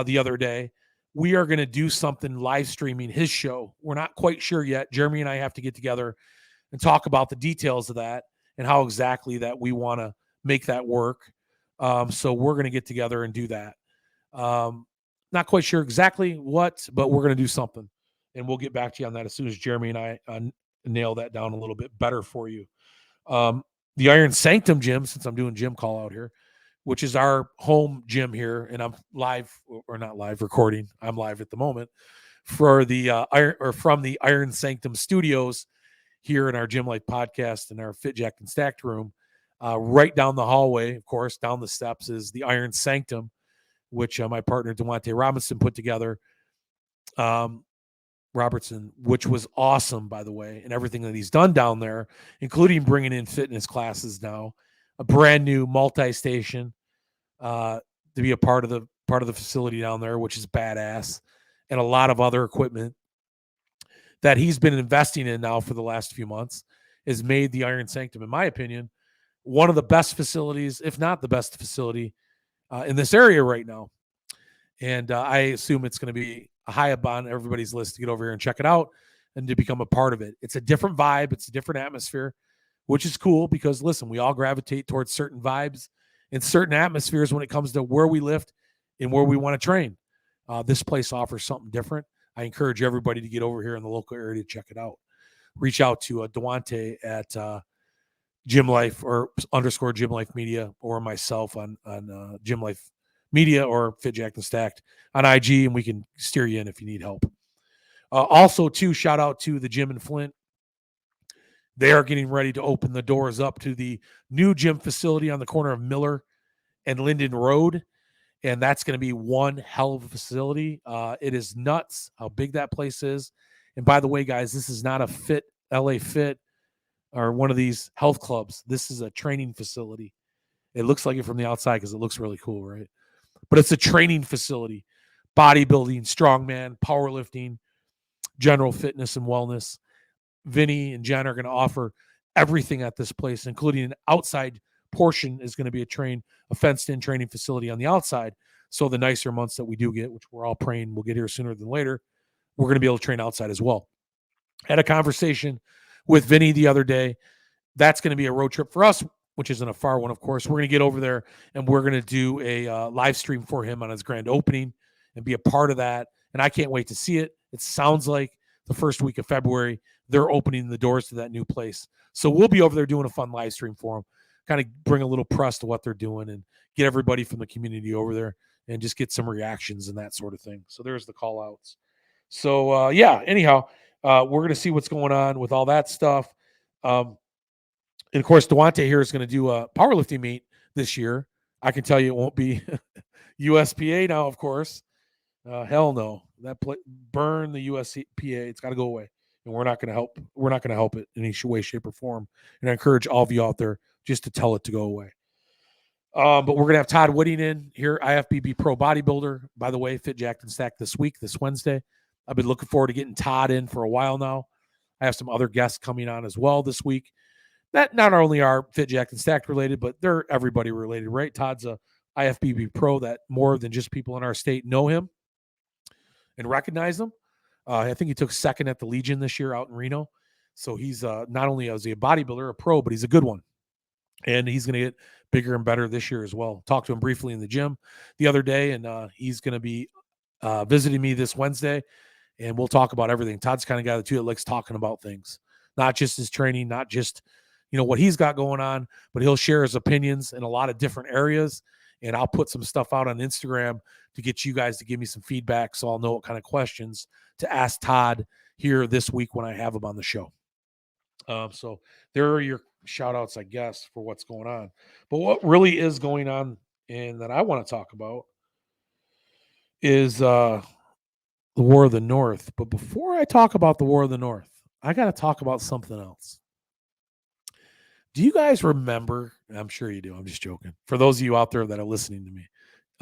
the other day. We are going to do something live streaming his show. We're not quite sure yet. Jeremy and I have to get together and talk about the details of that and how exactly that we want to make that work. So we're going to get together and do that. Not quite sure exactly what, but we're going to do something. And we'll get back to you on that as soon as Jeremy and I nail that down a little bit better for you. The Iron Sanctum gym, since I'm doing gym call out here, which is our home gym here, and I'm live or not live recording. I'm live at the moment for the from the Iron Sanctum studios here in our Gym Life podcast and our Fit Jacked and Stacked room. Right down the hallway, of course, down the steps is the Iron Sanctum, which my partner Devontae Robinson put together. Robertson, which was awesome, by the way, and everything that he's done down there, including bringing in fitness classes now, a brand new multi-station to be a part of the facility down there, which is badass, and a lot of other equipment that he's been investing in now for the last few months has made the Iron Sanctum, in my opinion, one of the best facilities, if not the best facility in this area right now. And I assume it's going to be high up on everybody's list to get over here and check it out and to become a part of it. It's a different vibe. It's a different atmosphere, which is cool because, listen, we all gravitate towards certain vibes and certain atmospheres when it comes to where we lift and where we want to train. This place offers something different. I encourage everybody to get over here in the local area to check it out. Reach out to Devontae at Gym Life or _ Gym Life Media, or myself on Gym Life Media or Fit Jacked and Stacked on IG, and we can steer you in if you need help. Also, too, shout out to the gym in Flint. They are getting ready to open the doors up to the new gym facility on the corner of Miller and Linden Road, and that's going to be one hell of a facility. It is nuts how big that place is. And by the way, guys, this is not a LA Fit or one of these health clubs. This is a training facility. It looks like it from the outside because it looks really cool, right? But it's a training facility, bodybuilding, strongman, powerlifting, general fitness and wellness. Vinny and Jen are going to offer everything at this place, including an outside portion is going to be a fenced-in training facility on the outside. So the nicer months that we do get, which we're all praying we'll get here sooner than later, we're going to be able to train outside as well. Had a conversation with Vinny the other day. That's going to be a road trip for us, which isn't a far one, of course. We're going to get over there and we're going to do a live stream for him on his grand opening and be a part of that. And I can't wait to see it. It sounds like the first week of February, they're opening the doors to that new place. So we'll be over there doing a fun live stream for them, kind of bring a little press to what they're doing and get everybody from the community over there and just get some reactions and that sort of thing. So there's the call outs. So anyhow, we're going to see what's going on with all that stuff. And of course, Devontae here is going to do a powerlifting meet this year. I can tell you it won't be USPA now, of course. Hell no. Burn the USPA. It's got to go away. And we're not going to help. We're not going to help it in any way, shape, or form. And I encourage all of you out there just to tell it to go away. But we're going to have Todd Whitting in here, IFBB Pro Bodybuilder. By the way, Fit Jacked and Stacked this Wednesday. I've been looking forward to getting Todd in for a while now. I have some other guests coming on as well this week that not only are Fit Jacked and Stacked related, but they're everybody related, right? Todd's a IFBB Pro that more than just people in our state know him and recognize him. I think he took second at the Legion this year out in Reno. So he's not only is he a bodybuilder, a pro, but he's a good one. And he's going to get bigger and better this year as well. Talked to him briefly in the gym the other day, and he's going to be visiting me this Wednesday, and we'll talk about everything. Todd's kind of guy, too, that likes talking about things, not just his training, not just what he's got going on, but he'll share his opinions in a lot of different areas. And I'll put some stuff out on Instagram to get you guys to give me some feedback so I'll know what kind of questions to ask Todd here this week when I have him on the show. So there are your shout outs, I guess, for what's going on. But what really is going on and that I want to talk about is the War of the North. But before I talk about the War of the North, I got to talk about something else. Do you guys remember? I'm sure you do. I'm just joking. For those of you out there that are listening to me,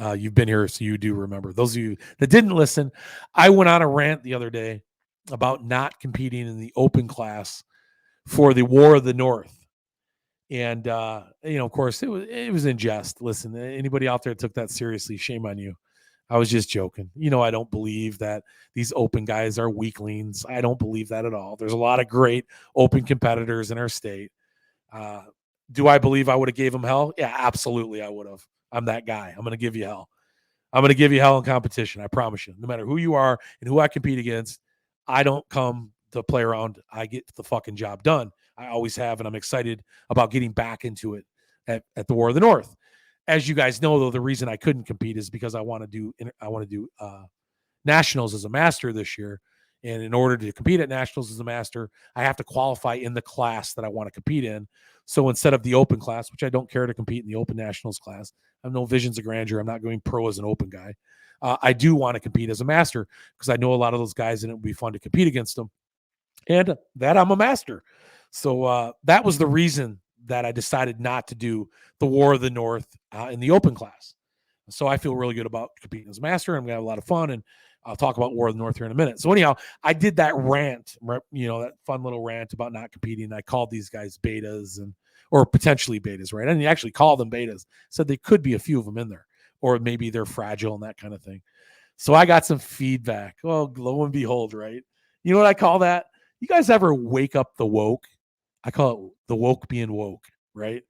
You've been here, so you do remember. Those of you that didn't listen, I went on a rant the other day about not competing in the open class for the War of the North. And of course, it was in jest. Listen, anybody out there took that seriously, shame on you. I was just joking. I don't believe that these open guys are weaklings. I don't believe that at all. There's a lot of great open competitors in our state. Do I believe I would have gave them hell? Yeah, absolutely, I would have. I'm that guy. I'm going to give you hell. I'm going to give you hell in competition. I promise you. No matter who you are and who I compete against, I don't come to play around. I get the fucking job done. I always have, and I'm excited about getting back into it at the War of the North. As you guys know, though, the reason I couldn't compete is because I want to do nationals as a master this year. And in order to compete at nationals as a master, I have to qualify in the class that I want to compete in. So instead of the open class, which I don't care to compete in the open nationals class, I have no visions of grandeur. I'm not going pro as an open guy. I do want to compete as a master because I know a lot of those guys and it would be fun to compete against them. And that I'm a master. So that was the reason that I decided not to do the War of the North in the open class. So I feel really good about competing as a master. I'm going to have a lot of fun, and I'll talk about War of the North here in a minute. So anyhow, I did that rant, that fun little rant about not competing. I called these guys betas or potentially betas, right? I didn't actually call them betas. Said there could be a few of them in there, or maybe they're fragile and that kind of thing. So I got some feedback. Well, lo and behold, right? You know what I call that? You guys ever wake up the woke? I call it the woke being woke, right?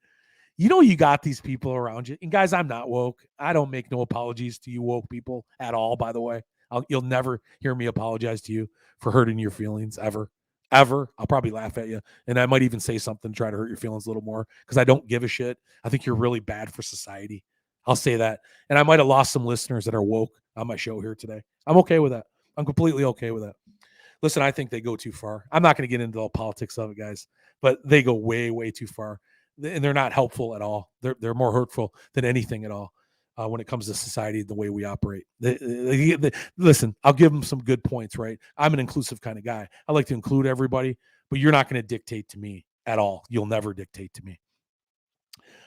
You got these people around you. And guys, I'm not woke. I don't make no apologies to you woke people at all, by the way. You'll never hear me apologize to you for hurting your feelings ever. Ever. I'll probably laugh at you. And I might even say something to try to hurt your feelings a little more because I don't give a shit. I think you're really bad for society. I'll say that. And I might have lost some listeners that are woke on my show here today. I'm okay with that. I'm completely okay with that. Listen, I think they go too far. I'm not going to get into the politics of it, guys, but they go way, way too far. And they're not helpful at all. They're more hurtful than anything at all when it comes to society, the way we operate. Listen, I'll give them some good points, right? I'm an inclusive kind of guy. I like to include everybody, but you're not going to dictate to me at all. You'll never dictate to me.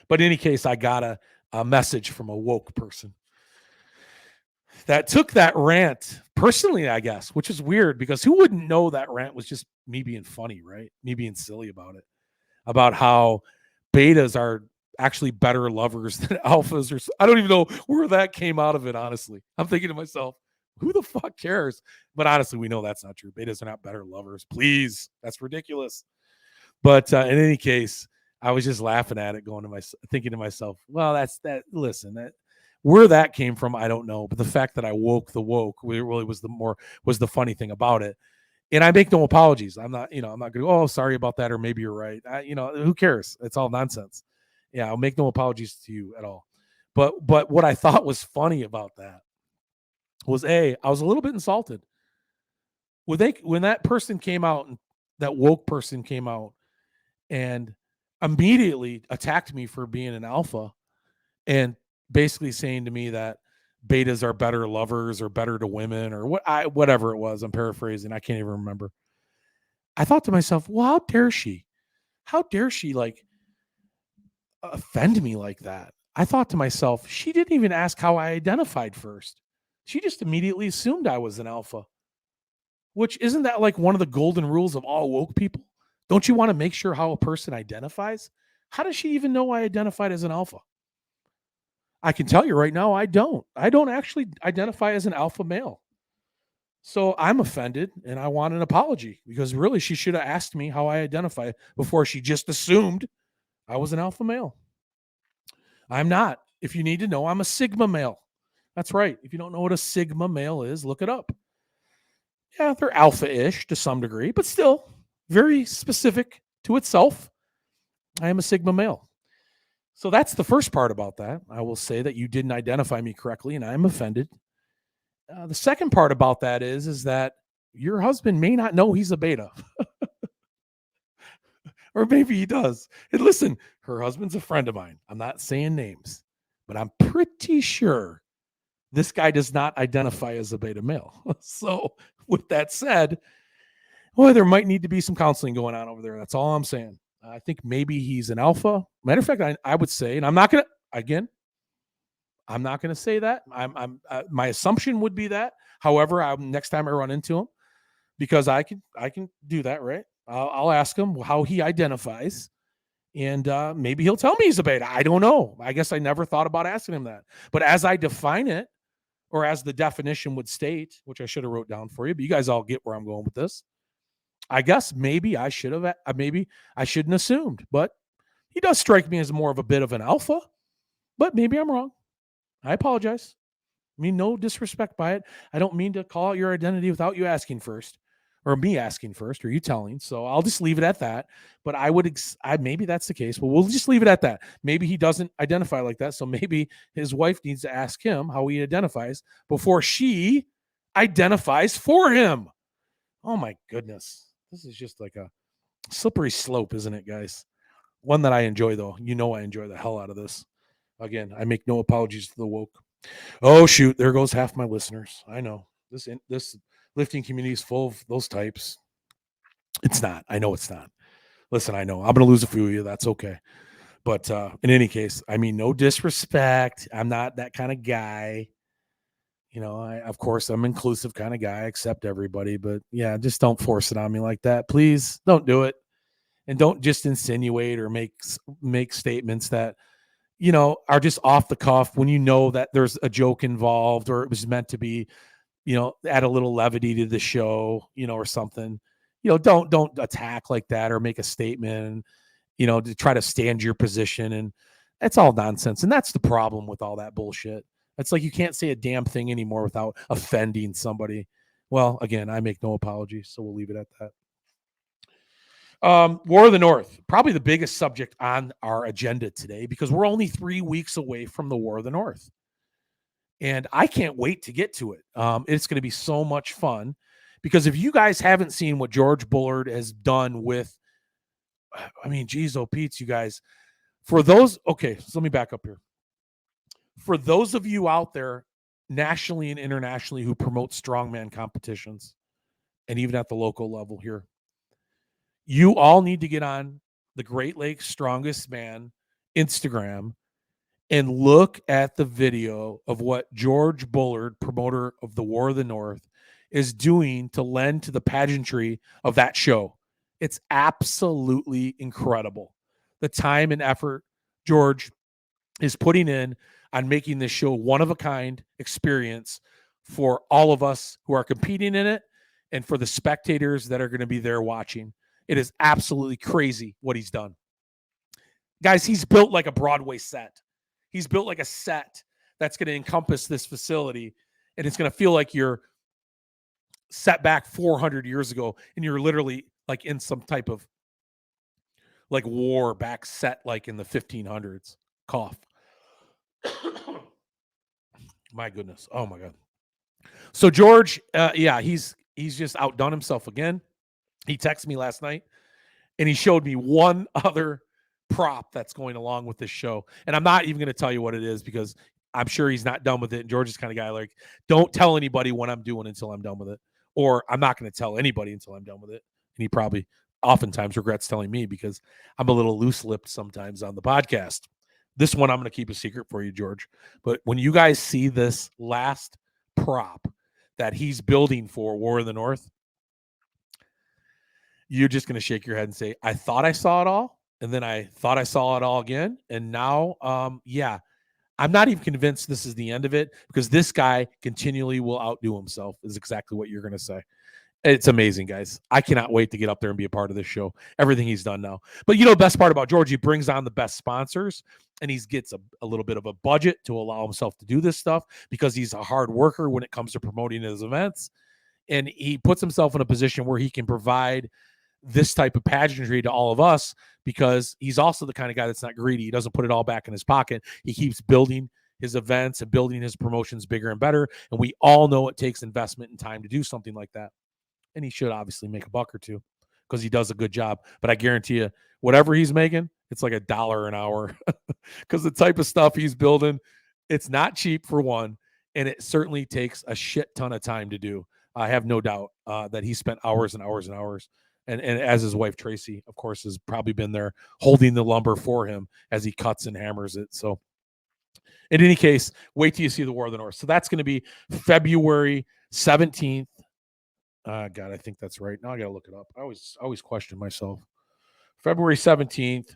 But in any case, I got a message from a woke person that took that rant personally, I guess, which is weird because who wouldn't know that rant was just me being funny, right? Me being silly about it, about how betas are actually better lovers than alphas. Or I don't even know where that came out of it, honestly. I'm thinking to myself, who the fuck cares? But honestly, we know that's not true. Betas are not better lovers. Please, that's ridiculous. But in any case, I was just laughing at it, thinking to myself, well, that's that. Listen, where that came from, I don't know. But the fact that I woke the woke really was the funny thing about it. And I make no apologies. I'm not going to go, oh, sorry about that. Or maybe you're right. Who cares? It's all nonsense. Yeah. I'll make no apologies to you at all. But what I thought was funny about that was I was a little bit insulted when that person came out, and that woke person came out and immediately attacked me for being an alpha and basically saying to me that betas are better lovers or better to women or whatever it was. I'm paraphrasing. I can't even remember. I thought to myself, well, how dare she? How dare she offend me like that? I thought to myself, she didn't even ask how I identified first. She just immediately assumed I was an alpha, which isn't that like one of the golden rules of all woke people? Don't you want to make sure how a person identifies? How does she even know I identified as an alpha? I can tell you right now, I don't. I don't actually identify as an alpha male. So I'm offended and I want an apology because really she should have asked me how I identify before she just assumed I was an alpha male. I'm not. If you need to know, I'm a sigma male. That's right. If you don't know what a sigma male is, look it up. Yeah, they're alpha-ish to some degree, but still very specific to itself. I am a sigma male. So that's the first part about that. I will say that you didn't identify me correctly and I'm offended. The second part about that is that your husband may not know he's a beta. Or maybe he does. And listen, her husband's a friend of mine. I'm not saying names, but I'm pretty sure this guy does not identify as a beta male. So with that said, well, there might need to be some counseling going on over there. That's all I'm saying. I think maybe he's an alpha. Matter of fact, I would say, and I'm not going to, again, I'm not going to say that. My assumption would be that. However, next time I run into him, because I can do that, right? I'll ask him how he identifies, and maybe he'll tell me he's a beta. I don't know. I guess I never thought about asking him that. But as I define it, or as the definition would state, which I should have wrote down for you, but you guys all get where I'm going with this. I guess maybe I should have, maybe I shouldn't assumed, but he does strike me as more of a bit of an alpha, but maybe I'm wrong. I apologize. I mean, no disrespect by it. I don't mean to call out your identity without you asking first, or me asking first, or you telling. So I'll just leave it at that. But I would, maybe that's the case, but we'll just leave it at that. Maybe he doesn't identify like that. So maybe his wife needs to ask him how he identifies before she identifies for him. Oh my goodness. This is just like a slippery slope, isn't it, guys? One that I enjoy, though. You know, I enjoy the hell out of this. Again, I make no apologies to the woke. Oh shoot, there goes half my listeners. I know this lifting community is full of those types. It's not. I know it's not. Listen, I know I'm going to lose a few of you. That's okay. But in any case, I mean, no disrespect. I'm not that kind of guy. You know, of course, I'm inclusive kind of guy, accept everybody. But yeah, just don't force it on me like that. Please don't do it. And don't just insinuate or make statements that, you know, are just off the cuff when you know that there's a joke involved or it was meant to be, you know, add a little levity to the show, you know, or something. You know, don't attack like that or make a statement, you know, to try to stand your position. And that's all nonsense. And that's the problem with all that bullshit. It's like you can't say a damn thing anymore without offending somebody. Well, again, I make no apologies, so we'll leave it at that. War of the North, probably the biggest subject on our agenda today because we're only 3 weeks away from the War of the North. And I can't wait to get to it. It's going to be so much fun because if you guys haven't seen what George Bullard has done with, I mean, geez, oh, Pete's, you guys, for those, okay, so let me back up here. For those of you out there nationally and internationally who promote strongman competitions and even at the local level here, you all need to get on the Great Lakes Strongest Man Instagram and look at the video of what George Bullard, promoter of the War of the North, is doing to lend to the pageantry of that show. It's absolutely incredible. The time and effort George is putting in on making this show one of a kind experience for all of us who are competing in it and for the spectators that are going to be there watching. It is absolutely crazy what he's done. Guys, he's built like a Broadway set. He's built like a set that's going to encompass this facility, and it's going to feel like you're set back 400 years ago, and you're literally like in some type of like war back set like in the 1500s. Cough. My goodness. Oh, my God. So George, he's just outdone himself again. He texted me last night, and he showed me one other prop that's going along with this show. And I'm not even going to tell you what it is because I'm sure he's not done with it. And George is kind of guy like, don't tell anybody what I'm doing until I'm done with it. Or I'm not going to tell anybody until I'm done with it. And he probably oftentimes regrets telling me because I'm a little loose-lipped sometimes on the podcast. This one I'm going to keep a secret for you, George. But when you guys see this last prop that he's building for War of the North, you're just going to shake your head and say, I thought I saw it all. And then I thought I saw it all again. And now, I'm not even convinced this is the end of it because this guy continually will outdo himself is exactly what you're going to say. It's amazing, guys. I cannot wait to get up there and be a part of this show. Everything he's done now. But you know, the best part about George, he brings on the best sponsors and he gets a little bit of a budget to allow himself to do this stuff because he's a hard worker when it comes to promoting his events. And he puts himself in a position where he can provide this type of pageantry to all of us because he's also the kind of guy that's not greedy. He doesn't put it all back in his pocket. He keeps building his events and building his promotions bigger and better. And we all know it takes investment and time to do something like that. And he should obviously make a buck or two because he does a good job. But I guarantee you, whatever he's making, it's like $1 an hour because the type of stuff he's building, it's not cheap for one. And it certainly takes a shit ton of time to do. I have no doubt that he spent hours and hours and hours. And as his wife, Tracy, of course, has probably been there holding the lumber for him as he cuts and hammers it. So In any case, wait till you see the War of the North. So that's going to be February 17th. God, I think that's right. Now I got to look it up. I always question myself. February 17th.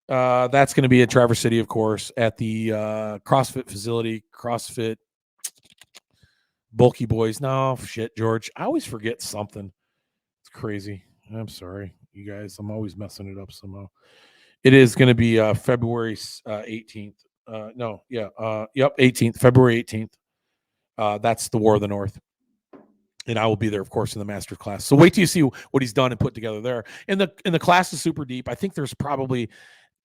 That's going to be at Traverse City, of course, at the CrossFit facility. CrossFit Bulky Boys. No, shit, George. I always forget something. It's crazy. I'm sorry, you guys. I'm always messing it up somehow. It is going to be February 18th. Yep, 18th, February 18th. That's the War of the North. And I will be there, of course, in the master class. So wait till you see what he's done and put together there. And the class is super deep. I think there's probably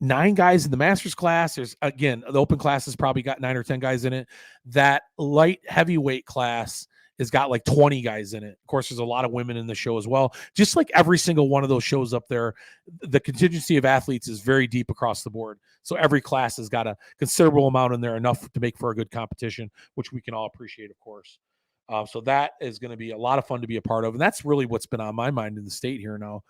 9 guys in the master's class. There's, again, the open class has probably got 9 or 10 guys in it. That light heavyweight class has got like 20 guys in it. Of course, there's a lot of women in the show as well. Just like every single one of those shows up there, the contingency of athletes is very deep across the board. So every class has got a considerable amount in there, enough to make for a good competition, which we can all appreciate, of course. So that is going to be a lot of fun to be a part of. And that's really what's been on my mind in the state here now,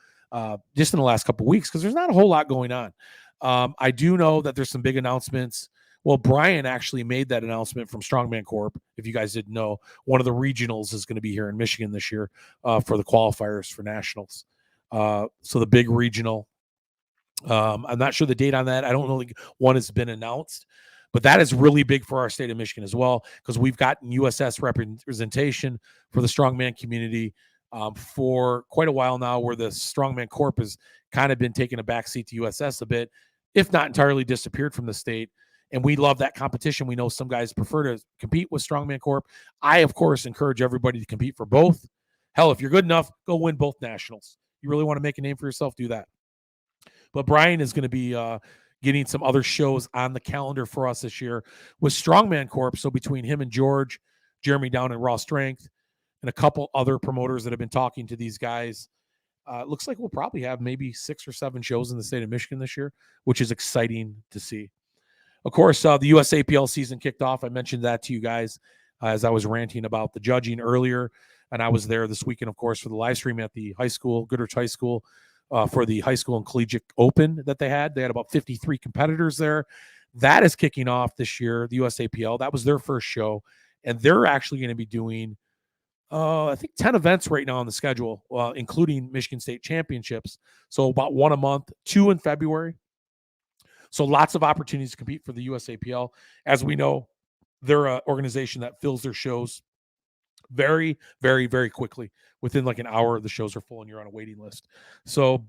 just in the last couple of weeks, because there's not a whole lot going on. I do know that there's some big announcements. Well, Brian actually made that announcement from Strongman Corp. If you guys didn't know, one of the regionals is going to be here in Michigan this year for the qualifiers for nationals. So the big regional. I'm not sure the date on that. I don't know if one has been announced, but that is really big for our state of Michigan as well, because we've gotten USS representation for the strongman community for quite a while now, where the Strongman Corp has kind of been taking a backseat to USS a bit, if not entirely disappeared from the state. And we love that competition. We know some guys prefer to compete with Strongman Corp. I, of course, encourage everybody to compete for both. Hell, if you're good enough, go win both nationals. You really want to make a name for yourself, do that. But Brian is going to be getting some other shows on the calendar for us this year with Strongman Corp. So between him and George, Jeremy down in Raw Strength, and a couple other promoters that have been talking to these guys, it looks like we'll probably have maybe 6 or 7 shows in the state of Michigan this year, which is exciting to see. Of course, the USAPL season kicked off. I mentioned that to you guys as I was ranting about the judging earlier. And I was there this weekend, of course, for the live stream at the high school, Goodrich High School, for the high school and collegiate open that they had. They had about 53 competitors there. That is kicking off this year, the USAPL. That was their first show. And they're actually going to be doing, I think, 10 events right now on the schedule, including Michigan State Championships. So about 1 a month, 2 in February. So lots of opportunities to compete for the USAPL. As we know, they're an organization that fills their shows very, very, very quickly. Within like an hour, the shows are full and you're on a waiting list. So,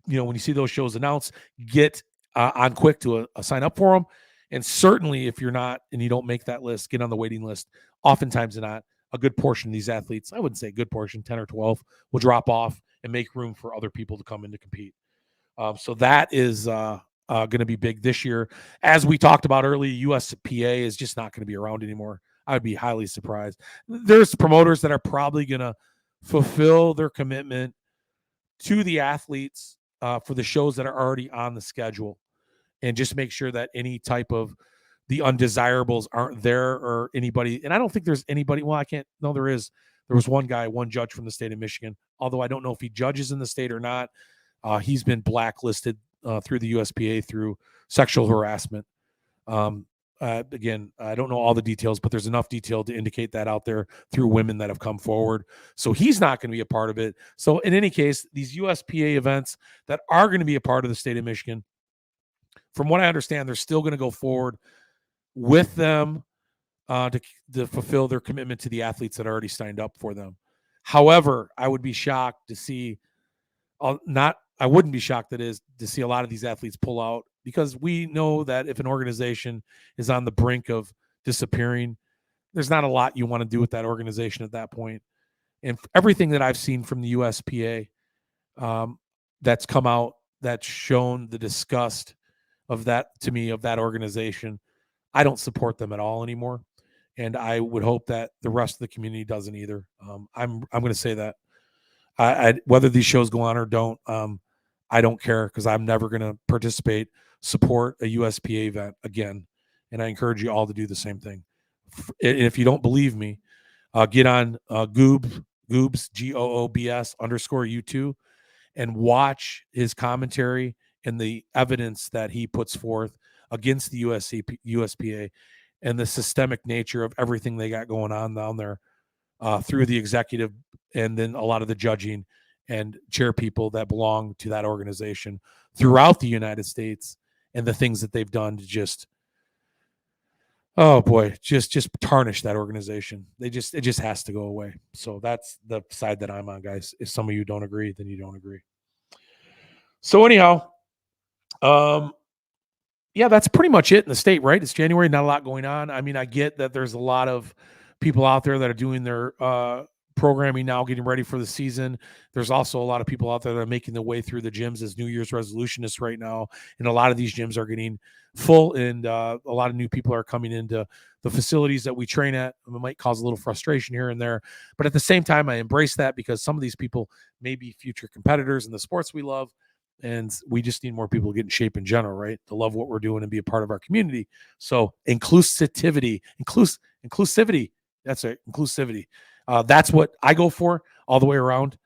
when you see those shows announced, get on quick to sign up for them. And certainly if you're not and you don't make that list, get on the waiting list. Oftentimes not, a good portion of these athletes, I wouldn't say a good portion, 10 or 12, will drop off and make room for other people to come in to compete. So that is going to be big this year. As we talked about earlier, USPA is just not going to be around anymore. I would be highly surprised. There's promoters that are probably going to fulfill their commitment to the athletes for the shows that are already on the schedule, and just make sure that any type of the undesirables aren't there or anybody. And I don't think there's anybody. Well, I can't. No, there is. There was one judge from the state of Michigan, although I don't know if he judges in the state or not. He's been blacklisted through the USPA through sexual harassment. Again, I don't know all the details, but there's enough detail to indicate that out there through women that have come forward. So he's not going to be a part of it. So in any case, these USPA events that are going to be a part of the state of Michigan, from what I understand, they're still going to go forward with them to fulfill their commitment to the athletes that already signed up for them. However, I would be shocked to see I wouldn't be shocked, that is, to see a lot of these athletes pull out, because we know that if an organization is on the brink of disappearing, there's not a lot you want to do with that organization at that point. And everything that I've seen from the USPA that's come out, that's shown the disgust of that, to me, of that organization, I don't support them at all anymore. And I would hope that the rest of the community doesn't either. I'm going to say that. Whether these shows go on or don't, I don't care, because I'm never going to support a USPA event again. And I encourage you all to do the same thing. And if you don't believe me, get on Goobs, GOOBS _U2, and watch his commentary and the evidence that he puts forth against the USPA and the systemic nature of everything they got going on down there through the executive and then a lot of the judging and chair people that belong to that organization throughout the United States, and the things that they've done to just, oh boy, just tarnish that organization. It just has to go away. So that's the side that I'm on, guys. If some of you don't agree, then you don't agree. So anyhow, yeah, that's pretty much it in the state, right? It's January, not a lot going on. I mean, I get that there's a lot of people out there that are doing their programming now, getting ready for the season. There's also a lot of people out there that are making their way through the gyms as New Year's resolutionists right now. And a lot of these gyms are getting full, and a lot of new people are coming into the facilities that we train at. It might cause a little frustration here and there. But at the same time, I embrace that because some of these people may be future competitors in the sports we love. And we just need more people to get in shape in general, right? To love what we're doing and be a part of our community. So inclusivity. That's it. Inclusivity. That's what I go for all the way around,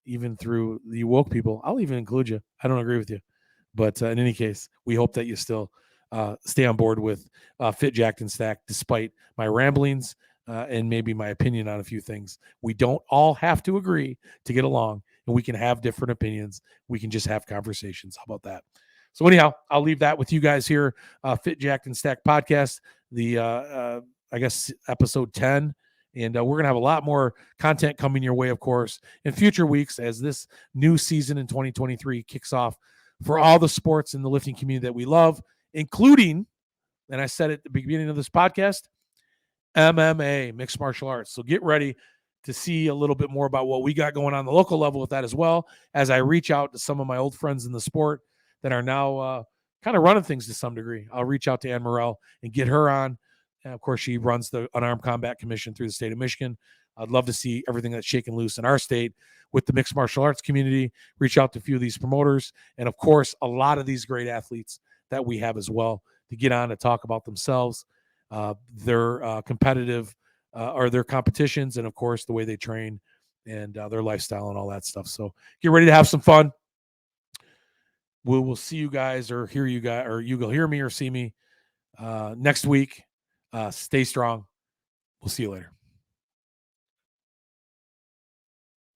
even through the woke people. I'll even include you. I don't agree with you. But in any case, we hope that you still stay on board with Fit, Jacked, and Stacked, despite my ramblings and maybe my opinion on a few things. We don't all have to agree to get along, and we can have different opinions. We can just have conversations. How about that? So anyhow, I'll leave that with you guys here. Fit, Jacked, and Stacked podcast, the I guess episode 10. And we're going to have a lot more content coming your way, of course, in future weeks as this new season in 2023 kicks off for all the sports in the lifting community that we love, including, and I said at the beginning of this podcast, MMA, mixed martial arts. So get ready to see a little bit more about what we got going on the local level with that as well, as I reach out to some of my old friends in the sport that are now kind of running things to some degree. I'll reach out to Ann Morrell and get her on. And of course, she runs the Unarmed Combat Commission through the state of Michigan. I'd love to see everything that's shaken loose in our state with the mixed martial arts community, reach out to a few of these promoters, and of course, a lot of these great athletes that we have as well to get on to talk about themselves, their competitive or their competitions, and of course, the way they train and their lifestyle and all that stuff. So get ready to have some fun. We'll see you guys or hear you guys, or you will hear me or see me next week. Stay strong. We'll see you later.